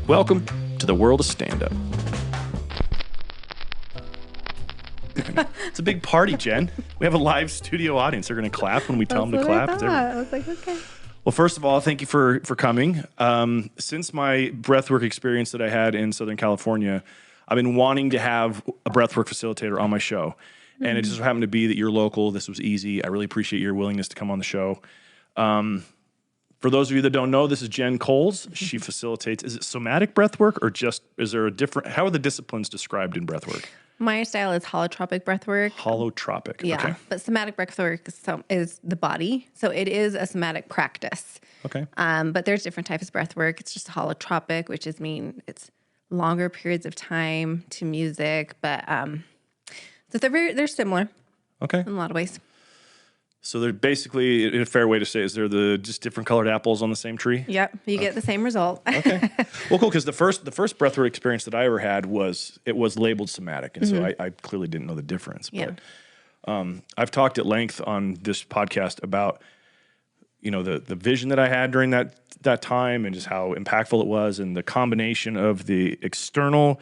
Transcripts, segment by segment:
Welcome to the world of stand-up. It's a big party, Jen. We have a live studio audience. They're going to clap when we tell them to clap. I was like, okay. Well, first of all, thank you for coming. Since my breathwork experience that I had in Southern California, I've been wanting to have a breathwork facilitator on my show. And it just happened to be that you're local. This was easy. I really appreciate your willingness to come on the show. For those of you that don't know, this is Jen Coles. She facilitates. Is it somatic breathwork or just, is there a different, how are the disciplines described in breathwork? My style is holotropic breathwork. Holotropic. Yeah, Okay. but somatic breathwork is the body. So it is a somatic practice. Okay. But there's different types of breathwork. It's just holotropic, which is it's longer periods of time to music. But so they're similar. Okay. In a lot of ways. So they're basically, a fair way to say, is they're just different colored apples on the same tree? Yep, you get the same result. Okay. Well, cool, because the first breathwork experience that I ever had was labeled somatic, and so I clearly didn't know the difference. Yeah. But I've talked at length on this podcast about, the vision that I had during that time and just how impactful it was, and the combination of the external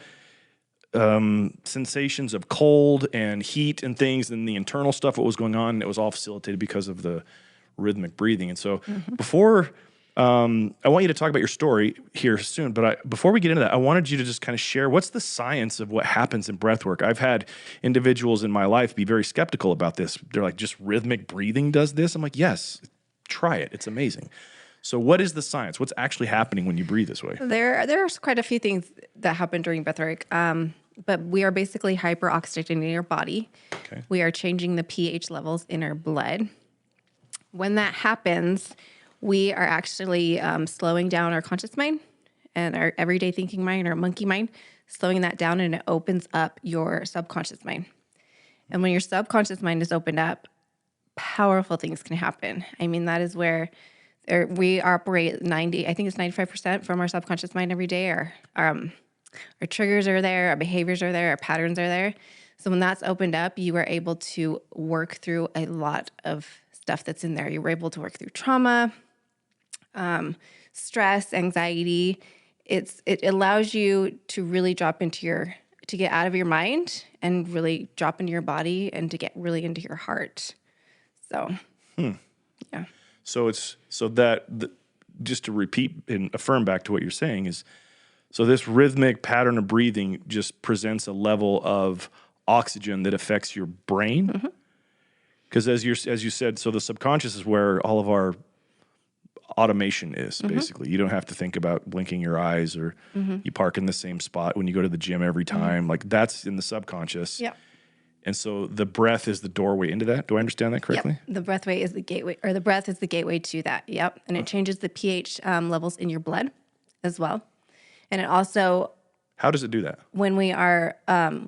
sensations of cold and heat and things, and the internal stuff, what was going on, it was all facilitated because of the rhythmic breathing. And so before, I want you to talk about your story here soon, but before we get into that, I wanted you to just kind of share what's the science of what happens in breath work. I've had individuals in my life be very skeptical about this. They're like, just rhythmic breathing does this? I'm like, yes, try it. It's amazing. So what is the science? What's actually happening when you breathe this way? There's quite a few things that happen during breathwork. But we are basically hyper-oxygenating our body. Okay. We are changing the pH levels in our blood. When that happens, we are actually slowing down our conscious mind and our everyday thinking mind, our monkey mind, slowing that down, and it opens up your subconscious mind. And when your subconscious mind is opened up, powerful things can happen. I mean, that is where we operate 95% from our subconscious mind every day. Our triggers are there, our behaviors are there, our patterns are there. So when that's opened up, you are able to work through a lot of stuff that's in there. You were able to work through trauma, stress, anxiety. It allows you to really to get out of your mind and really drop into your body and to get really into your heart. So, yeah. So just to repeat and affirm back to what you're saying is, so this rhythmic pattern of breathing just presents a level of oxygen that affects your brain. Because as you said, so the subconscious is where all of our automation is, basically. You don't have to think about blinking your eyes, or you park in the same spot when you go to the gym every time. Like, that's in the subconscious. Yeah. And so the breath is the doorway into that. Do I understand that correctly? Yep. The breath is the gateway, or the breath is the gateway to that. Yep. And it changes the pH levels in your blood as well. And it also... How does it do that? When we are,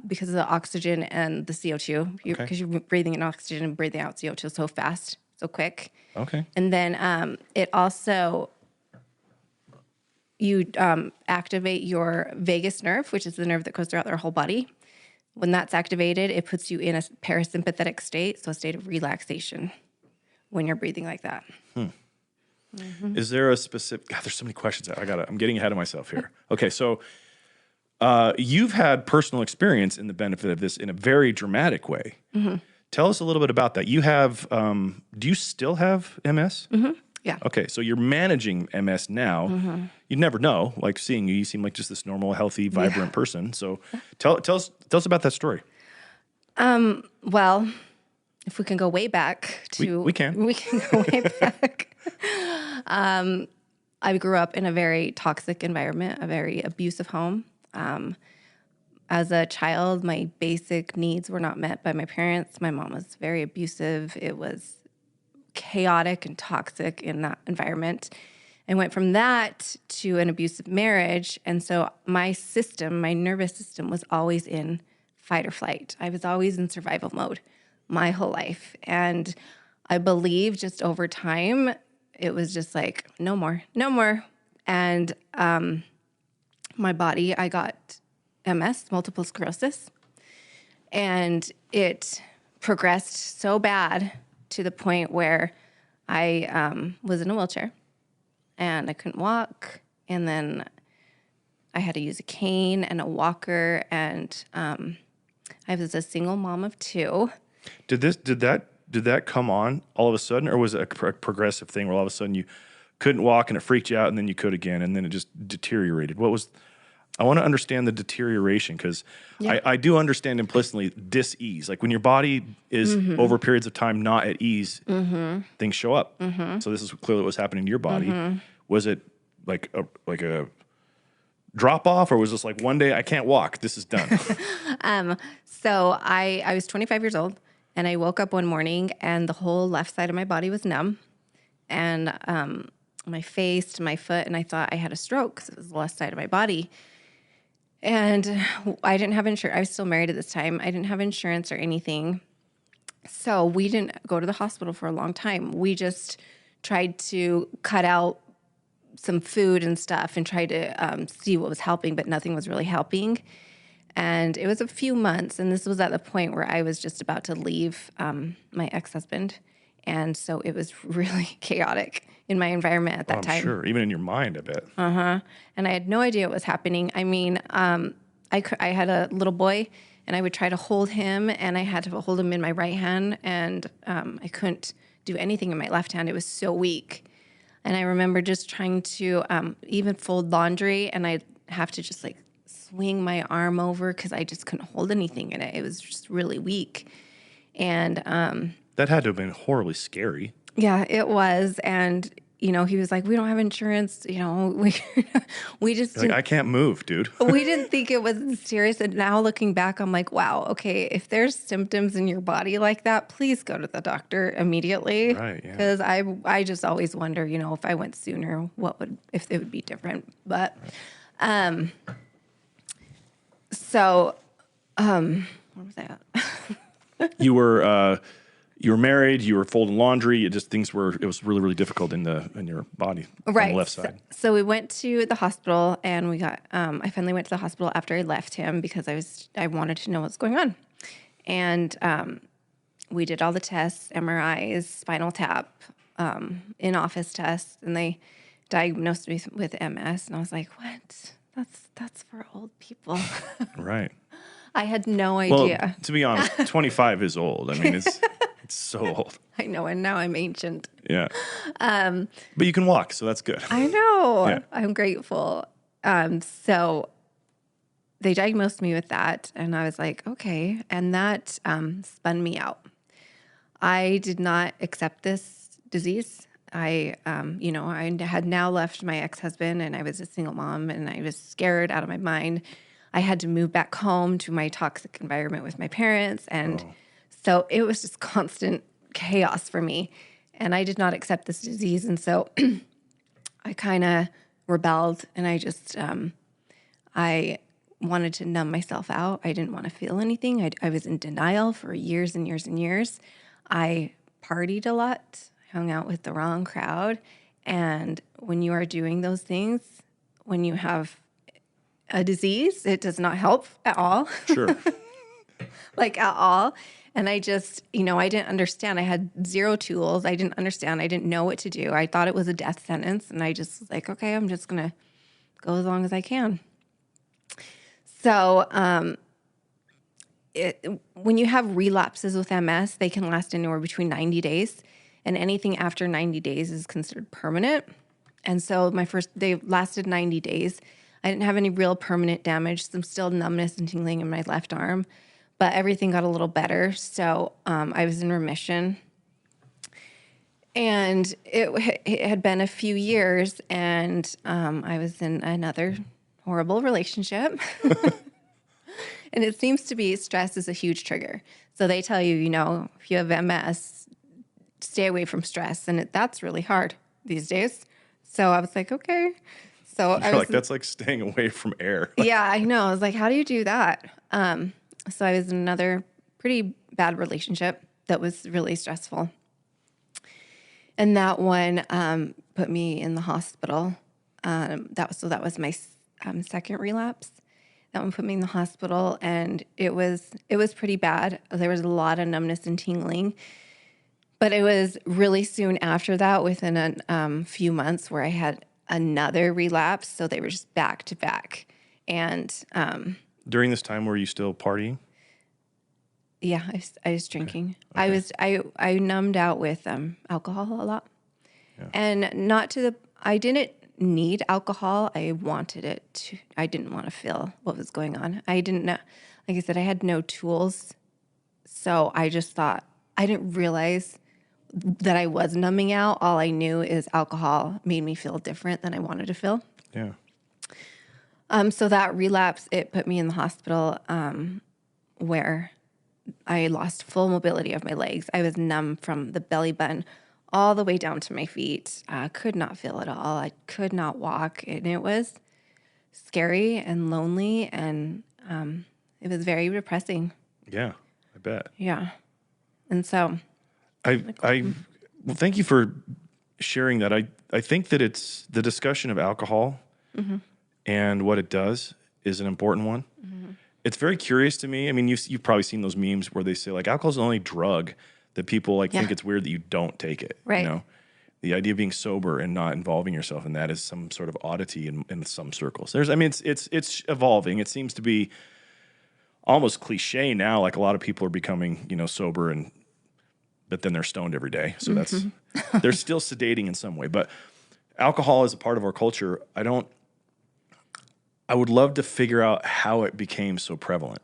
because of the oxygen and the CO2, because you're breathing in oxygen and breathing out CO2 so fast, so quick. Okay. And then it also, you activate your vagus nerve, which is the nerve that goes throughout their whole body. When that's activated, it puts you in a parasympathetic state, so a state of relaxation when you're breathing like that. Is there a specific... God, there's so many questions. I'm getting ahead of myself here. Okay, so you've had personal experience in the benefit of this in a very dramatic way. Tell us a little bit about that. You have... do you still have MS? Yeah. Okay, so you're managing MS now. You'd never know. Like, seeing you seem like just this normal, healthy, vibrant person. So tell us about that story. Well, if we can go way back to... We can. We can go way back. I grew up in a very toxic environment, a very abusive home. As a child, my basic needs were not met by my parents. My mom was very abusive. It was chaotic and toxic in that environment. I went from that to an abusive marriage. And so my nervous system was always in fight or flight. I was always in survival mode my whole life. And I believe just over time, it was just like, no more. And my body, I got MS, multiple sclerosis, and it progressed so bad to the point where I was in a wheelchair and I couldn't walk. And then I had to use a cane and a walker, and I was a single mom of 2. Did that come on all of a sudden, or was it a progressive thing where all of a sudden you couldn't walk and it freaked you out, and then you could again, and then it just deteriorated? I want to understand the deterioration, because I do understand implicitly dis-ease. Like when your body is over periods of time not at ease, things show up. So this is clearly what was happening to your body. Was it like a drop off, or was this like one day I can't walk, this is done? So I was 25 years old, and I woke up one morning and the whole left side of my body was numb, and my face to my foot, and I thought I had a stroke because it was the left side of my body. And I didn't have insurance. I was still married at this time. I didn't have insurance or anything. So we didn't go to the hospital for a long time. We just tried to cut out some food and stuff and try to see what was helping, but nothing was really helping. And it was a few months, and this was at the point where I was just about to leave my ex-husband. And so it was really chaotic in my environment at that time. Sure, even in your mind, I bet. And I had no idea what was happening. I mean, I had a little boy, and I would try to hold him, and I had to hold him in my right hand, and I couldn't do anything in my left hand. It was so weak. And I remember just trying to even fold laundry, and I'd have to just like swing my arm over because I just couldn't hold anything in it. It was just really weak. And that had to have been horribly scary. Yeah, it was. And, he was like, we don't have insurance. We just didn't, I can't move, dude. We didn't think it was serious. And now looking back, I'm like, wow, okay, if there's symptoms in your body like that, please go to the doctor immediately. Right, yeah. Because I just always wonder, if I went sooner, if it would be different. But, what was that? You were married, you were folding laundry, it was really, really difficult in your body, right, on the left side. So we went to the hospital, and I finally went to the hospital after I left him because I wanted to know what's going on. And we did all the tests, MRIs, spinal tap, in-office tests, and they diagnosed me with MS. And I was like, what? That's for old people. Right. I had no idea. Well, to be honest, 25 is old. I mean, it's so old. I know, and now I'm ancient. Yeah. But you can walk, so that's good. I know. Yeah. I'm grateful. So they diagnosed me with that, and I was like, okay. And that spun me out. I did not accept this disease. I had now left my ex-husband, and I was a single mom, and I was scared out of my mind. I had to move back home to my toxic environment with my parents. And so it was just constant chaos for me. And I did not accept this disease. And so I kind of rebelled, and I just, I wanted to numb myself out. I didn't want to feel anything. I was in denial for years and years and years. I partied a lot, hung out with the wrong crowd. And when you are doing those things, when you have a disease, it does not help at all. Sure. Like at all. And I just, I didn't understand. I had zero tools. I didn't understand. I didn't know what to do. I thought it was a death sentence. And I just was like, okay, I'm just going to go as long as I can. So when you have relapses with MS, they can last anywhere between 90 days. And anything after 90 days is considered permanent. And so they lasted 90 days. I didn't have any real permanent damage, some still numbness and tingling in my left arm, but everything got a little better. So I was in remission. And it had been a few years, and I was in another horrible relationship. And it seems to be stress is a huge trigger. So they tell you, if you have MS, stay away from stress. And that's really hard these days. So I was like, okay. So that's like staying away from air. Yeah, I know. I was like, how do you do that? So I was in another pretty bad relationship that was really stressful. And that one put me in the hospital. That was my second relapse. That one put me in the hospital, and it was pretty bad. There was a lot of numbness and tingling. But it was really soon after that, within a few months, where I had another relapse. So they were just back to back. And During this time, were you still partying? yeah, I was drinking. Okay. I numbed out with alcohol a lot. Yeah. And I didn't need alcohol. I wanted it to, I didn't want to feel what was going on. I didn't know, like I said, I had no tools. So I just thought, I didn't realize that I was numbing out. All I knew is alcohol made me feel different than I wanted to feel. Yeah. So that relapse, it put me in the hospital where I lost full mobility of my legs. I was numb from the belly button all the way down to my feet. I could not feel at all. I could not walk. And it was scary and lonely, and it was very depressing. Yeah, I bet. Yeah. And so well, thank you for sharing that. I think that it's the discussion of alcohol and what it does is an important one. Mm-hmm. It's very curious to me. I mean, you've probably seen those memes where they say like alcohol is the only drug that people think it's weird that you don't take it. Right. You know, the idea of being sober and not involving yourself in that is some sort of oddity in some circles. It's evolving. It seems to be almost cliche now. Like a lot of people are becoming, sober but then they're stoned every day. So that's, they're still sedating in some way, but alcohol is a part of our culture. I would love to figure out how it became so prevalent.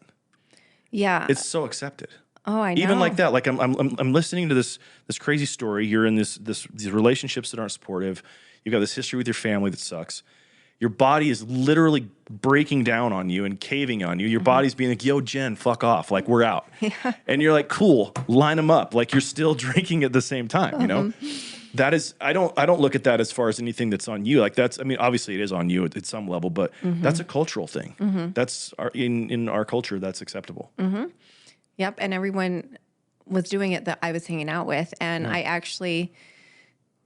Yeah. It's so accepted. Oh, I know. Even like that, like I'm listening to this crazy story. You're in these relationships that aren't supportive. You've got this history with your family that sucks. Your body is literally breaking down on you and caving on you. Your body's being like, yo, Jen, fuck off. Like, we're out. Yeah. And you're like, cool, line them up. Like, you're still drinking at the same time, you know? That is, I don't look at that as far as anything that's on you. Like obviously it is on you at some level, but that's a cultural thing. That's in our culture, that's acceptable. Yep. And everyone was doing it that I was hanging out with. And I actually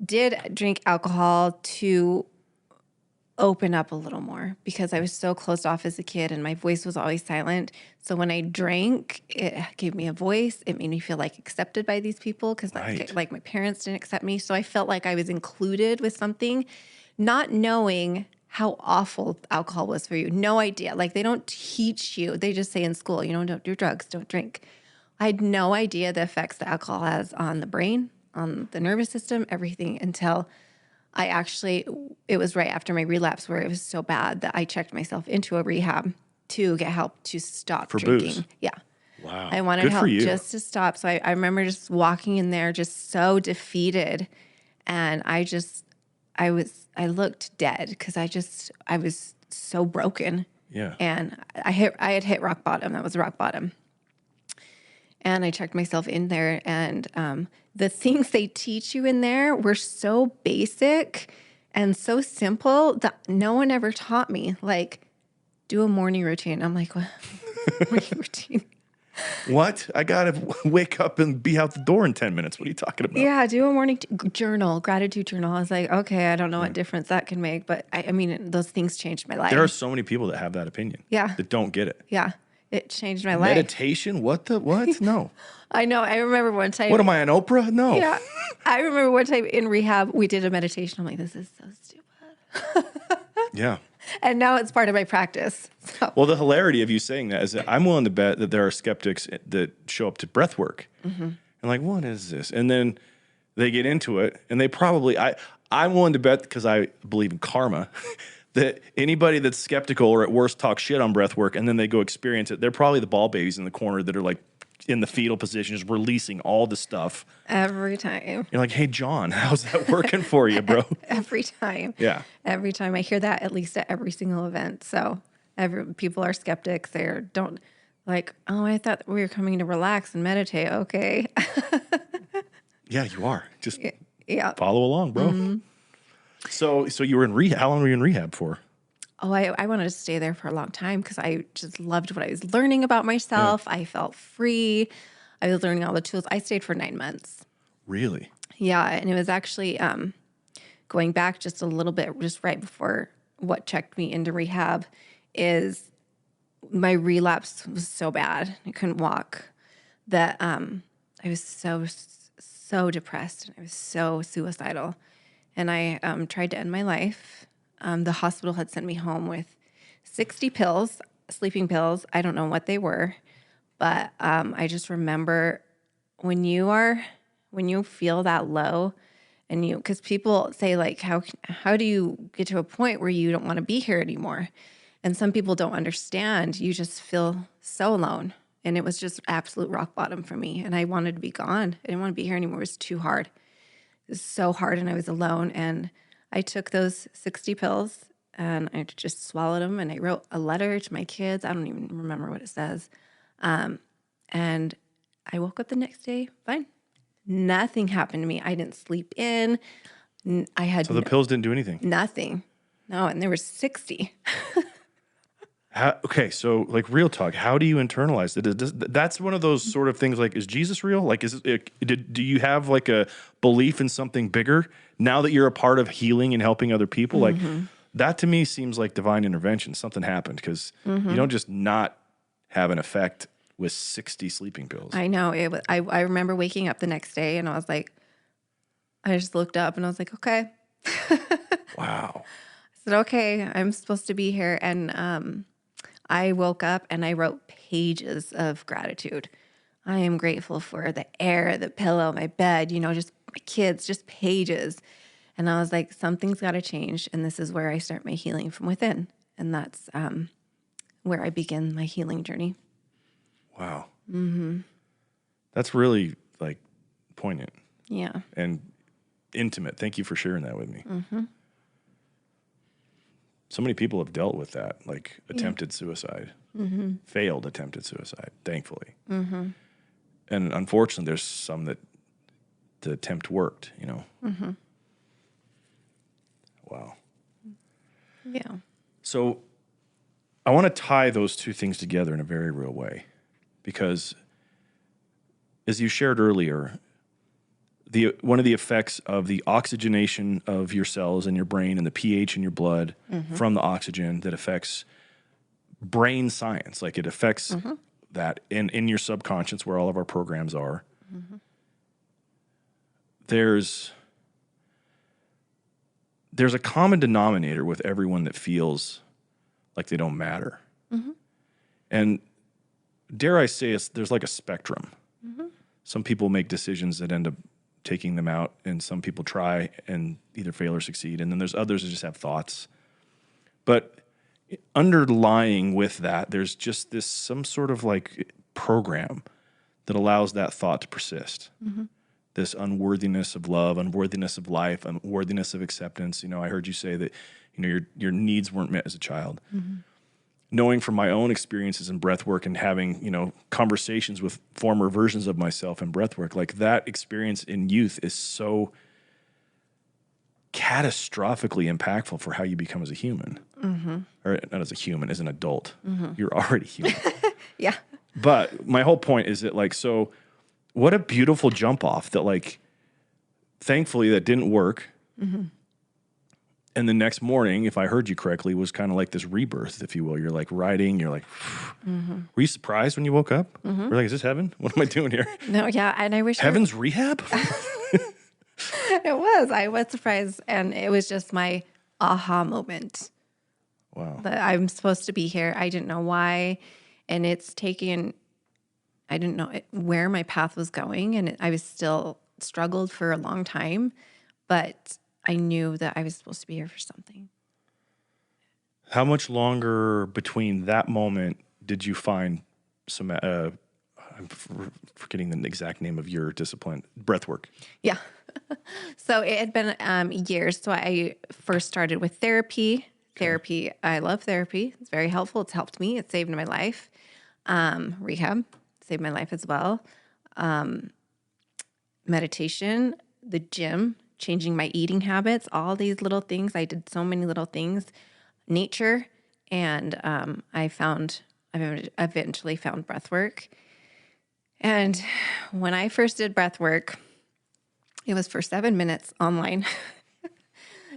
did drink alcohol to open up a little more because I was so closed off as a kid and my voice was always silent. So when I drank, it gave me a voice. It made me feel like accepted by these people because like my parents didn't accept me. So I felt like I was included with something, not knowing how awful alcohol was for you. No idea. Like they don't teach you. They just say in school, don't do drugs, don't drink. I had no idea the effects that alcohol has on the brain, on the nervous system, everything until it was right after my relapse where it was so bad that I checked myself into a rehab to get help to stop drinking. Booze. Yeah. Wow. I wanted help just to stop. So I remember just walking in there just so defeated. And I looked dead because I was so broken. Yeah. And I had hit rock bottom. That was rock bottom. And I checked myself in there, and the things they teach you in there were so basic and so simple that no one ever taught me. Like, do a morning routine. I'm like, what? Morning routine? What? I got to wake up and be out the door in 10 minutes. What are you talking about? Yeah, do a morning journal, gratitude journal. I was like, okay, I don't know what difference that can make, but I mean, those things changed my life. There are so many people that have that opinion. Yeah. That don't get it. Yeah. It changed my life. Meditation? What? No. I know. I remember one time. What am I, on Oprah? No. Yeah. I remember one time in rehab, we did a meditation. I'm like, this is so stupid. Yeah. And now it's part of my practice. So. Well, the hilarity of you saying that is that I'm willing to bet that there are skeptics that show up to breath work. And like, what is this? And then they get into it and they probably, I'm willing to bet because I believe in karma that anybody that's skeptical or at worst talk shit on breath work and then they go experience it, they're probably the ball babies in the corner that are like in the fetal position, just releasing all the stuff. Every time. You're like, hey, John, how's that working for you, bro? Every time. Yeah. Every time. I hear that at least at every single event. So people are skeptics. They don't like, oh, I thought we were coming to relax and meditate. Okay. Yeah, you are. Just follow along, bro. So you were in rehab. How long were you in rehab for? Oh, I wanted to stay there for a long time because I just loved what I was learning about myself. Yeah. I felt free. I was learning all the tools. I stayed for 9 months. Really? Yeah, and it was actually going back just a little bit, just right before what checked me into rehab is my relapse was so bad. I couldn't walk that I was so depressed. I was so suicidal. And I tried to end my life. The hospital had sent me home with 60 pills, sleeping pills. I don't know what they were, but I just remember when you feel that low, and because people say like, how do you get to a point where you don't want to be here anymore? And some people don't understand. You just feel so alone. And it was just absolute rock bottom for me. And I wanted to be gone. I didn't want to be here anymore. It was too hard. It was so hard, and I was alone. And I took those 60 pills and I just swallowed them. And I wrote a letter to my kids. I don't even remember what it says. And I woke up the next day fine. Nothing happened to me. I didn't sleep in. I had So the pills didn't do anything? nothing. No, and there was 60. Okay, so like real talk, how do you internalize it? That's one of those sort of things like, is Jesus real? Like, do you have like a belief in something bigger now that you're a part of healing and helping other people? Like that to me seems like divine intervention. Something happened because you don't just not have an effect with 60 sleeping pills. I know. I remember waking up the next day and I was like, I just looked up and I was like, okay. Wow. I said, okay, I'm supposed to be here. And I woke up and I wrote pages of gratitude. I am grateful for the air, the pillow, my bed, just my kids, just pages. And I was like, something's got to change. And this is where I start my healing from within. And that's where I begin my healing journey. Wow. Mm-hmm. That's really like poignant. Yeah. And intimate. Thank you for sharing that with me. Mm-hmm. So many people have dealt with that, like attempted suicide, failed attempted suicide, thankfully. Mm-hmm. And unfortunately, there's some that the attempt worked, Mm-hmm. Wow. Yeah. So I want to tie those two things together in a very real way, because as you shared earlier, one of the effects of the oxygenation of your cells in your brain and the pH in your blood from the oxygen that affects brain science, like it affects that in your subconscious where all of our programs are. Mm-hmm. There's a common denominator with everyone that feels like they don't matter. Mm-hmm. And dare I say, there's like a spectrum. Mm-hmm. Some people make decisions that end up taking them out, and some people try and either fail or succeed. And then there's others that just have thoughts. But underlying with that, there's just some sort of like program that allows that thought to persist. Mm-hmm. This unworthiness of love, unworthiness of life, unworthiness of acceptance. I heard you say that, your needs weren't met as a child. Mm-hmm. Knowing from my own experiences in breath work and having, conversations with former versions of myself in breath work, like that experience in youth is so catastrophically impactful for how you become as a human. Mm-hmm. Or not as a human, as an adult. Mm-hmm. You're already human. Yeah. But my whole point is that, like, so what a beautiful jump off that, like, thankfully that didn't work. Mm-hmm. And the next morning, if I heard you correctly, was kind of like this rebirth, if you will. You're like riding, you're like, were you surprised when you woke up? Mm-hmm. We're like, is this heaven? What am I doing here? No, yeah. And I wish Heaven's rehab? It was. I was surprised. And it was just my aha moment. Wow. That I'm supposed to be here. I didn't know why. And I didn't know where my path was going. And I was still struggled for a long time. But I knew that I was supposed to be here for something. How much longer between that moment did you find some, I'm forgetting the exact name of your discipline, breath work? Yeah. So it had been years. So I first started with therapy. Therapy, I love therapy. It's very helpful. It's helped me. It saved my life. Rehab saved my life as well. Meditation, the gym, changing my eating habits, all these little things. I did so many little things. Nature, and I eventually found breath work. And when I first did breath work, it was for 7 minutes online.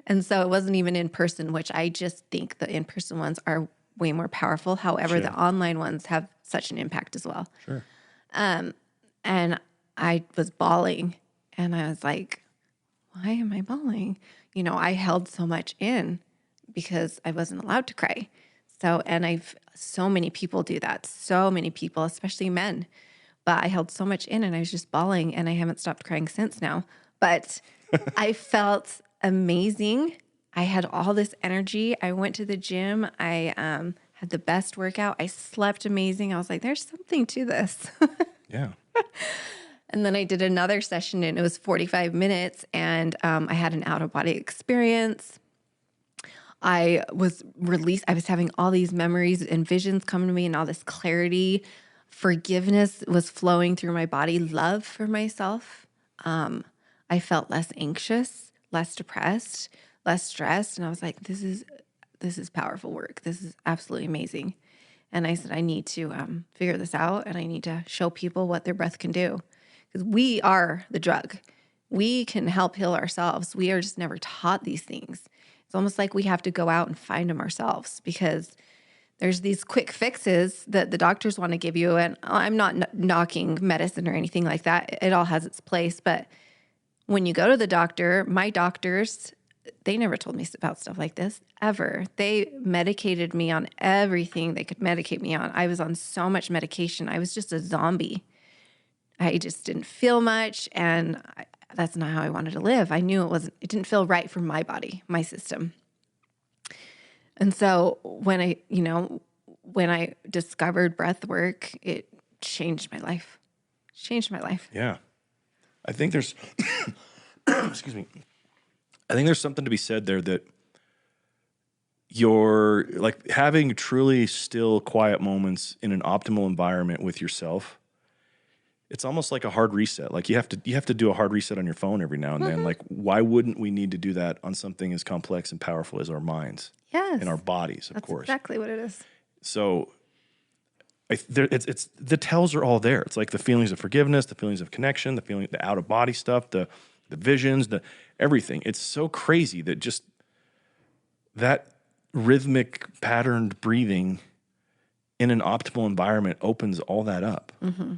And so it wasn't even in person, which I just think the in-person ones are way more powerful. However, Sure. The online ones have such an impact as well. Sure. And I was bawling, and I was like, why am I bawling? I held so much in because I wasn't allowed to cry. So, and so many people do that. So many people, especially men. But I held so much in and I was just bawling and I haven't stopped crying since now. But I felt amazing. I had all this energy. I went to the gym. I had the best workout. I slept amazing. I was like, there's something to this. Yeah. And then I did another session and it was 45 minutes and I had an out of body experience. I was released. I was having all these memories and visions come to me and all this clarity. Forgiveness was flowing through my body, love for myself. I felt less anxious, less depressed, less stressed. And I was like, this is powerful work. This is absolutely amazing. And I said, I need to figure this out and I need to show people what their breath can do. Because we are the drug. We can help heal ourselves. We are just never taught these things. It's almost like we have to go out and find them ourselves because there's these quick fixes that the doctors want to give you. And I'm not knocking medicine or anything like that. It all has its place. But when you go to the doctor, my doctors, they never told me about stuff like this ever. They medicated me on everything they could medicate me on. I was on so much medication. I was just a zombie. I just didn't feel much. And that's not how I wanted to live. I knew it didn't feel right for my body, my system. And so when I discovered breath work, it changed my life. Yeah. I think there's, excuse me. I think there's something to be said there that you're like having truly still quiet moments in an optimal environment with yourself. It's almost like a hard reset. Like you have to do a hard reset on your phone every now and then. Like why wouldn't we need to do that on something as complex and powerful as our minds? Yes. And our bodies, of course. That's exactly what it is. So it's the tells are all there. It's like the feelings of forgiveness, the feelings of connection, the out of body stuff, the visions, the everything. It's so crazy that just that rhythmic patterned breathing in an optimal environment opens all that up. Mm-hmm.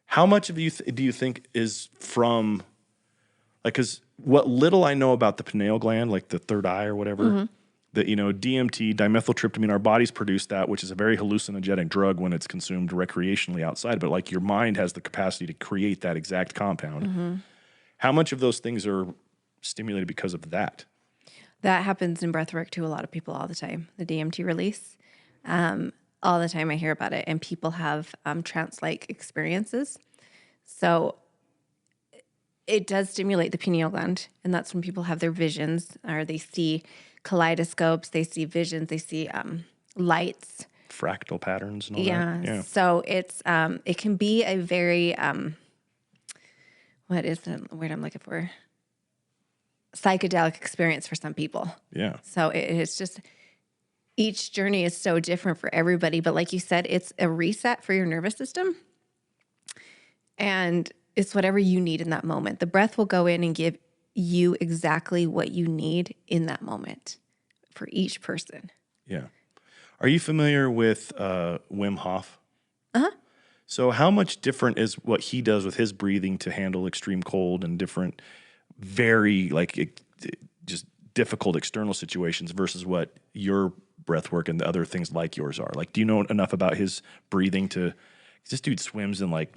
How much of do you think is from, like, because what little I know about the pineal gland, like the third eye or whatever, that, DMT, dimethyltryptamine, our bodies produce that, which is a very hallucinogenic drug when it's consumed recreationally outside. But like your mind has the capacity to create that exact compound. Mm-hmm. How much of those things are stimulated because of that? That happens in breathwork to a lot of people all the time, the DMT release. All the time I hear about it, and people have trance-like experiences. So it does stimulate the pineal gland, and that's when people have their visions, or they see kaleidoscopes, they see visions, they see lights. Fractal patterns and all that. Yeah. So it's it can be a very, what is the word I'm looking for? Psychedelic experience for some people. Yeah. So it's just... each journey is so different for everybody. But like you said, it's a reset for your nervous system. And it's whatever you need in that moment. The breath will go in and give you exactly what you need in that moment for each person. Yeah. Are you familiar with Wim Hof? Uh-huh. So how much different is what he does with his breathing to handle extreme cold and different, very just difficult external situations versus what your breath work and the other things like yours are? Like, do you know enough about his breathing this dude swims in like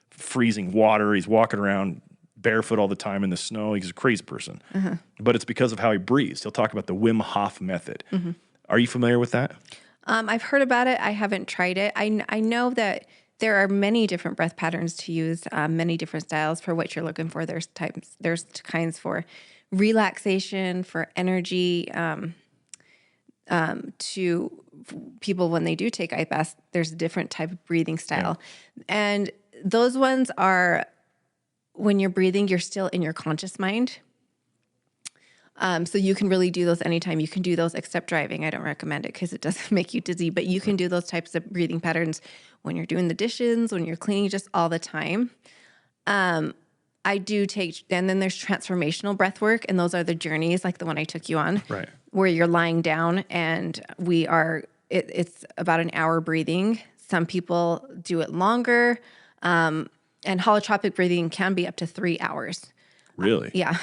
freezing water. He's walking around barefoot all the time in the snow. He's a crazy person, but it's because of how he breathes. He'll talk about the Wim Hof method. Mm-hmm. Are you familiar with that? I've heard about it. I haven't tried it. I know that there are many different breath patterns to use, many different styles for what you're looking for. There's kinds for relaxation, for energy, to people when they do take ice baths. There's a different type of breathing style. Yeah. And those ones are when you're breathing, you're still in your conscious mind. So you can really do those anytime. You can do those except driving. I don't recommend it because it does make you dizzy, but you can do those types of breathing patterns when you're doing the dishes, when you're cleaning, just all the time. I do take, and then there's transformational breath work, and those are the journeys like the one I took you on, right? Where you're lying down and it's about an hour breathing. Some people do it longer. And holotropic breathing can be up to 3 hours. Really? Yeah.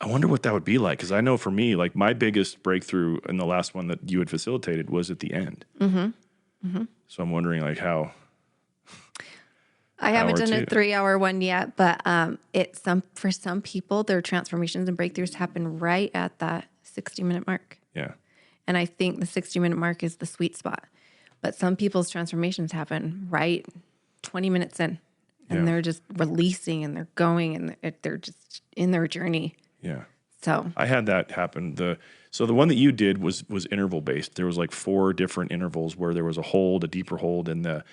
I wonder what that would be like. Cause I know for me, like my biggest breakthrough in the last one that you had facilitated was at the end. So I'm wondering like how. I haven't done a two. 3-hour one yet, but for some people, their transformations and breakthroughs happen right at that 60-minute mark. Yeah. And I think the 60-minute mark is the sweet spot. But some people's transformations happen right 20 minutes in, and they're just releasing and they're going and they're just in their journey. Yeah. So I had that happen. So the one that you did was interval based. There was like 4 different intervals where there was a hold, a deeper hold, and the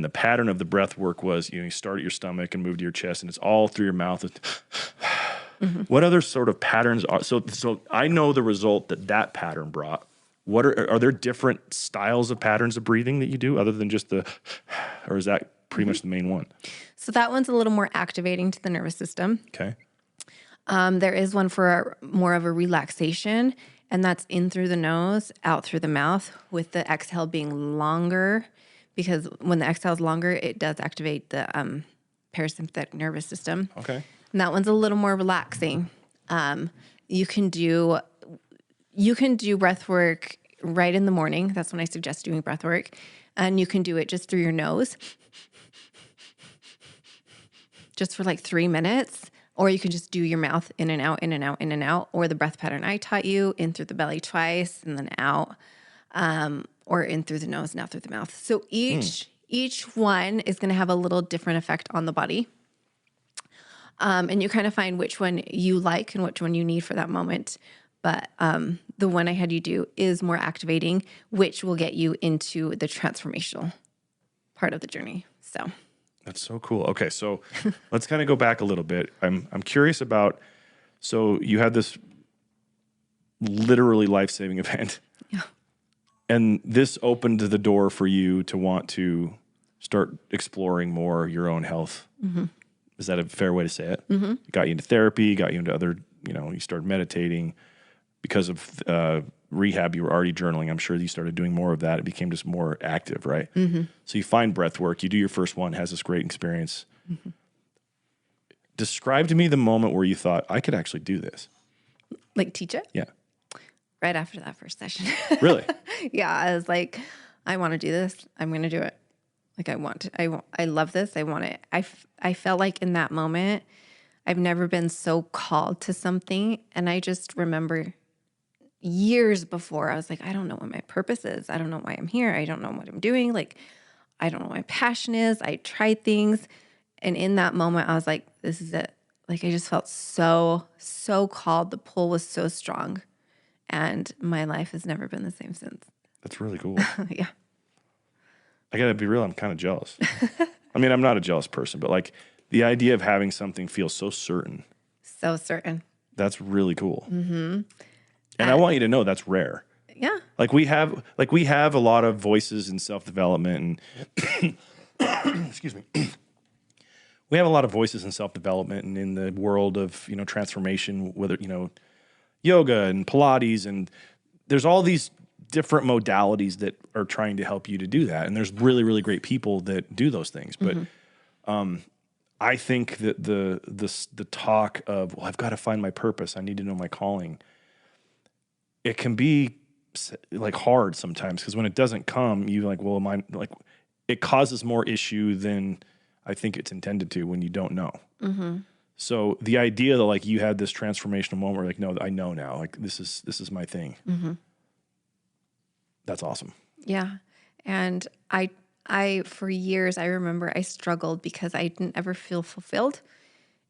pattern of the breath work was, you start at your stomach and move to your chest, and it's all through your mouth. What other sort of patterns are so I know the result that pattern brought. What are there different styles of patterns of breathing that you do other than just or is that pretty much the main one? So that one's a little more activating to the nervous system. Okay. There is one for more of a relaxation, and that's in through the nose, out through the mouth, with the exhale being longer, because when the exhale is longer, it does activate the parasympathetic nervous system. Okay. And that one's a little more relaxing. You can do breath work right in the morning. That's when I suggest doing breath work. And you can do it just through your nose, just for like 3 minutes. Or you can just do your mouth in and out, in and out, in and out. Or the breath pattern I taught you, in through the belly twice and then out. Or in through the nose and out through the mouth. So each one is going to have a little different effect on the body. And you kind of find which one you like and which one you need for that moment. But the one I had you do is more activating, which will get you into the transformational part of the journey. So That's so cool. Okay, so let's kind of go back a little bit. I'm curious about, so you had this literally life-saving event. yeah. And this opened the door for you to want to start exploring more your own health. Is that a fair way to say it? It got you into therapy, got you into other, you started meditating. Because of rehab, you were already journaling. I'm sure you started doing more of that. It became just more active, right? So you find breath work. You do your first one, has this great experience. Describe to me the moment where you thought, I could actually do this. Like teach it? Yeah. Right after that first session. Really? Yeah, I was like, I want to do this. I'm going to do it. Like I love this. I want it. I felt like in that moment, I've never been so called to something. And I just remember years before, I was like, I don't know what my purpose is. I don't know why I'm here. I don't know what I'm doing. Like, I don't know what my passion is. I tried things. And in that moment, I was like, this is it. Like, I just felt so called. The pull was so strong. And my life has never been the same since. That's really cool. Yeah. I got to be real. I'm kind of jealous. I mean, I'm not a jealous person, but like the idea of having something feel so certain. So certain. That's really cool. And I want you to know that's rare. Yeah. Like we have a lot of voices in self-development and excuse me. We have a lot of voices in self-development and in the world of, transformation, whether, yoga and Pilates, and there's all these different modalities that are trying to help you to do that. And there's really, really great people that do those things. But I think that the talk of, well, I've got to find my purpose. I need to know my calling. It can be like hard sometimes because when it doesn't come, you're like, well, it causes more issue than I think it's intended to when you don't know. So the idea that like you had this transformational moment where like, no, I know now, like this is my thing. That's awesome. Yeah. And I for years, I remember I struggled because I didn't ever feel fulfilled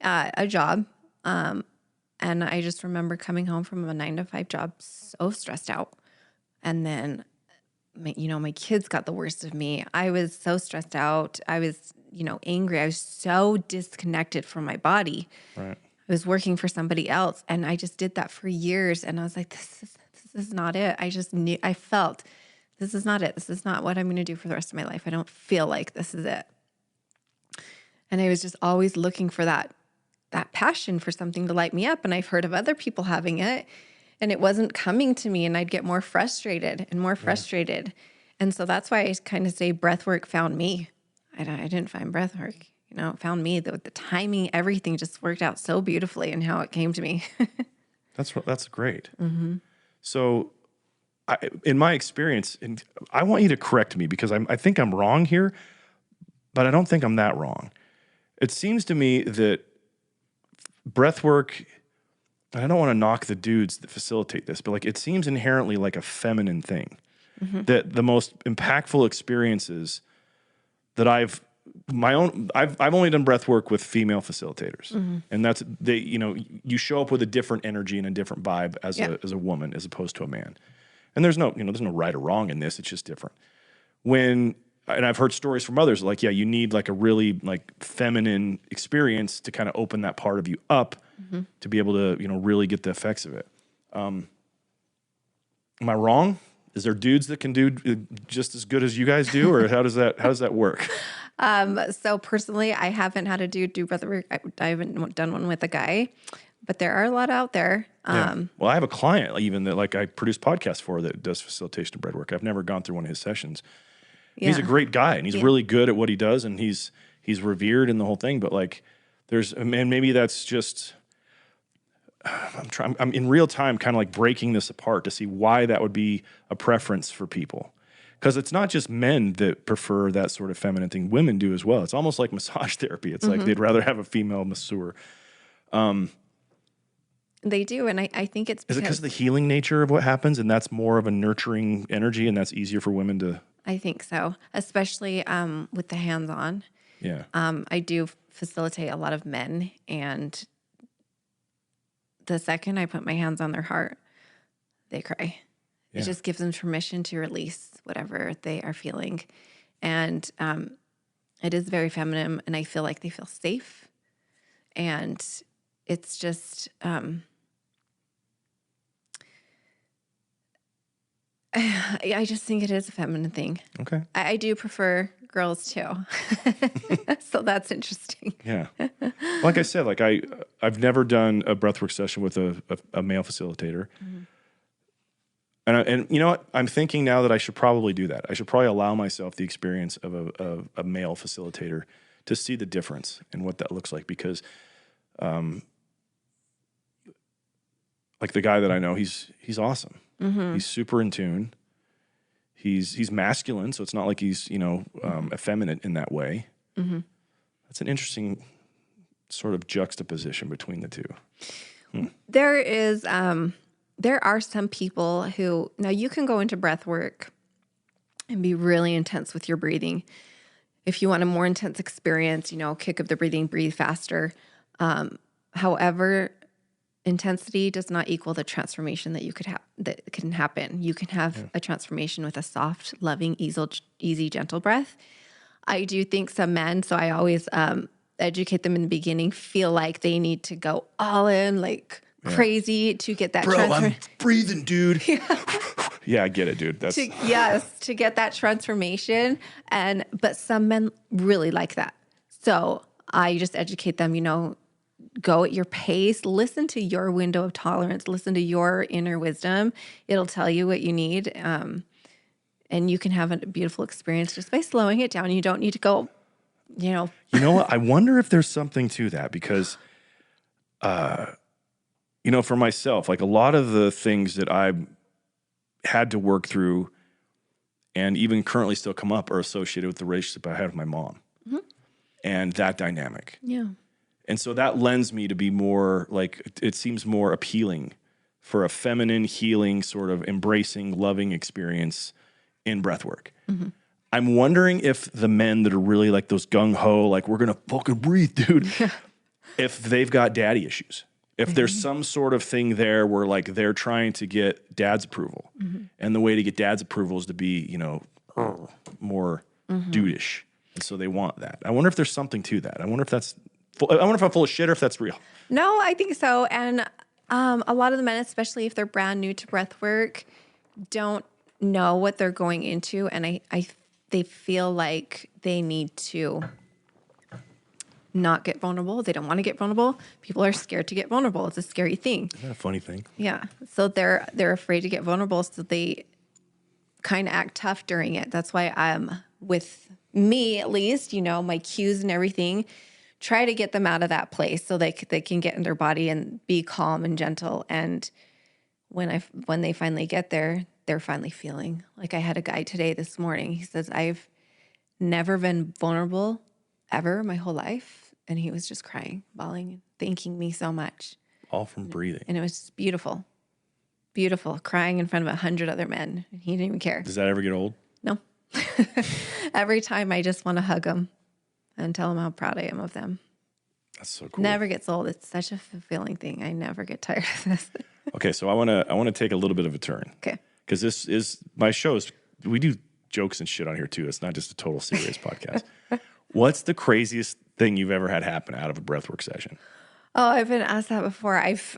at a job. And I just remember coming home from a 9-to-5 job so stressed out. And then, my kids got the worst of me. I was so stressed out. I was, angry. I was so disconnected from my body. Right. I was working for somebody else. And I just did that for years. And I was like, this is not it. I felt this is not it. This is not what I'm going to do for the rest of my life. I don't feel like this is it. And I was just always looking for that passion for something to light me up. And I've heard of other people having it and it wasn't coming to me, and I'd get more frustrated and more frustrated. And so that's why I kind of say breath work found me. I didn't find breath work, it found me. The timing, everything just worked out so beautifully in how it came to me. That's great. So in my experience, and I want you to correct me because I think I'm wrong here, but I don't think I'm that wrong. It seems to me that breath work, and I don't want to knock the dudes that facilitate this, but like it seems inherently like a feminine thing. That the most impactful experiences that I've only done breath work with female facilitators, and that's you show up with a different energy and a different vibe as a woman as opposed to a man, and there's no right or wrong in this. It's just different. And I've heard stories from others like, you need like a really like feminine experience to kind of open that part of you up to be able to really get the effects of it. Am I wrong? Is there dudes that can do just as good as you guys do, or how does that work? So personally, I haven't had a dude do breath work. I haven't done one with a guy, but there are a lot out there. Well, I have a client even that like I produce podcasts for that does facilitation of breath work. I've never gone through one of his sessions. Yeah. He's a great guy, and he's really good at what he does, and he's revered in the whole thing. But like, and maybe that's just. I'm in real time kind of like breaking this apart to see why that would be a preference for people. Because it's not just men that prefer that sort of feminine thing. Women do as well. It's almost like massage therapy. It's like they'd rather have a female masseur. They do, and I think it's because... Is it because of the healing nature of what happens, and that's more of a nurturing energy, and that's easier for women to... I think so, especially with the hands-on. Yeah. I do facilitate a lot of men, and... the second I put my hands on their heart, they cry. Yeah. It just gives them permission to release whatever they are feeling. And it is very feminine, and I feel like they feel safe. And it's just, I just think it is a feminine thing. Okay. I do prefer girls too. So that's interesting. Yeah. Like I said, like I've never done a breathwork session with a male facilitator. And you know what? I'm thinking now that I should probably do that. I should probably allow myself the experience of a male facilitator to see the difference in what that looks like. Because like the guy that I know, he's awesome. He's super in tune. He's masculine, so it's not like he's effeminate in that way. That's an interesting sort of juxtaposition between the two. There are some people who, now you can go into breath work and be really intense with your breathing. If you want a more intense experience, kick up the breathing, breathe faster. However, intensity does not equal the transformation that you could have, that can happen. You can have a transformation with a soft, loving, easy, gentle breath. I do think some men, so I always educate them in the beginning, feel like they need to go all in, like crazy to get that. Bro, I'm breathing, dude. Yeah, I get it, dude. That's to get that transformation. But some men really like that. So I just educate them, go at your pace, listen to your window of tolerance, listen to your inner wisdom. It'll tell you what you need. And you can have a beautiful experience just by slowing it down. You don't need to go, You know what? I wonder if there's something to that because, for myself, like a lot of the things that I had to work through and even currently still come up are associated with the relationship I had with my mom and that dynamic. Yeah. And so that lends me to be more like, it seems more appealing for a feminine, healing, sort of embracing, loving experience in breathwork. I'm wondering if the men that are really like those gung-ho, like we're going to fucking breathe, dude, if they've got daddy issues. If there's some sort of thing there where like they're trying to get dad's approval. And the way to get dad's approval is to be, more dudeish. And so they want that. I wonder if there's something to that. I wonder if I'm full of shit or if that's real. No, I think so. And a lot of the men, especially if they're brand new to breath work, don't know what they're going into. And they feel like they need to not get vulnerable. They don't want to get vulnerable. People are scared to get vulnerable. It's a scary thing. Isn't that a funny thing? Yeah. So they're afraid to get vulnerable. So they kind of act tough during it. That's why I'm with me, at least, my cues and everything, try to get them out of that place so they can get in their body and be calm and gentle. And when they finally get there, they're finally feeling like I had a guy today this morning. He says, I've never been vulnerable ever my whole life. And he was just crying, bawling, thanking me so much. All from breathing. And it was just beautiful, beautiful, crying in front of 100 other men. And he didn't even care. Does that ever get old? No. Every time I just want to hug them and tell them how proud I am of them. That's so cool. Never gets old. It's such a fulfilling thing. I never get tired of this. Okay, so I want to take a little bit of a turn. Okay. Because this is my show. We do jokes and shit on here too. It's not just a total serious podcast. What's the craziest thing you've ever had happen out of a breathwork session? Oh, I've been asked that before. I've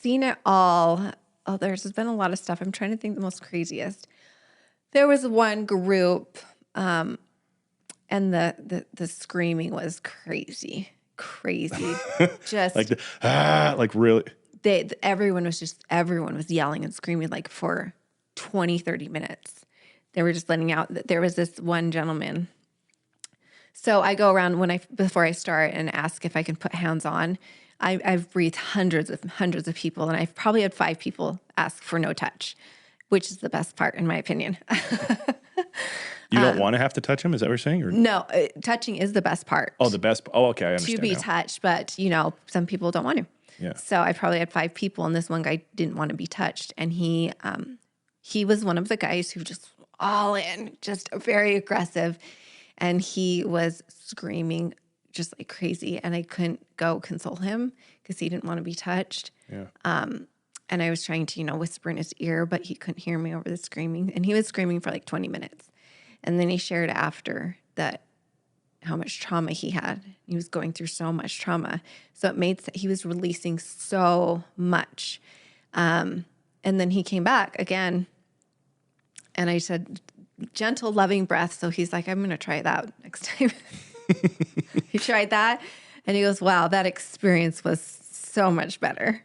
seen it all. Oh, there's been a lot of stuff. I'm trying to think the most craziest. There was one group, and the screaming was crazy. Just like really. Everyone was yelling and screaming like for 20, 30 minutes. They were just letting out that there was this one gentleman. So I go around before I start and ask if I can put hands on. I've breathed hundreds of people, and I've probably had 5 people ask for no touch, which is the best part in my opinion. You don't want to have to touch him? Is that what you're saying? Or? No, touching is the best part. Oh, the best. Oh, okay. I understand to be now. touched, but some people don't want to. Yeah. So I probably had 5 people, and this one guy didn't want to be touched, and he was one of the guys who just all in, just very aggressive, and he was screaming just like crazy, and I couldn't go console him because he didn't want to be touched. Yeah. And I was trying to whisper in his ear, but he couldn't hear me over the screaming, and he was screaming for like 20 minutes, and then he shared after that how much trauma he had. He was going through so much trauma. So he was releasing so much. And then he came back again, and I said, gentle, loving breath. So he's like, I'm going to try that next time. He tried that, and he goes, wow, that experience was so much better.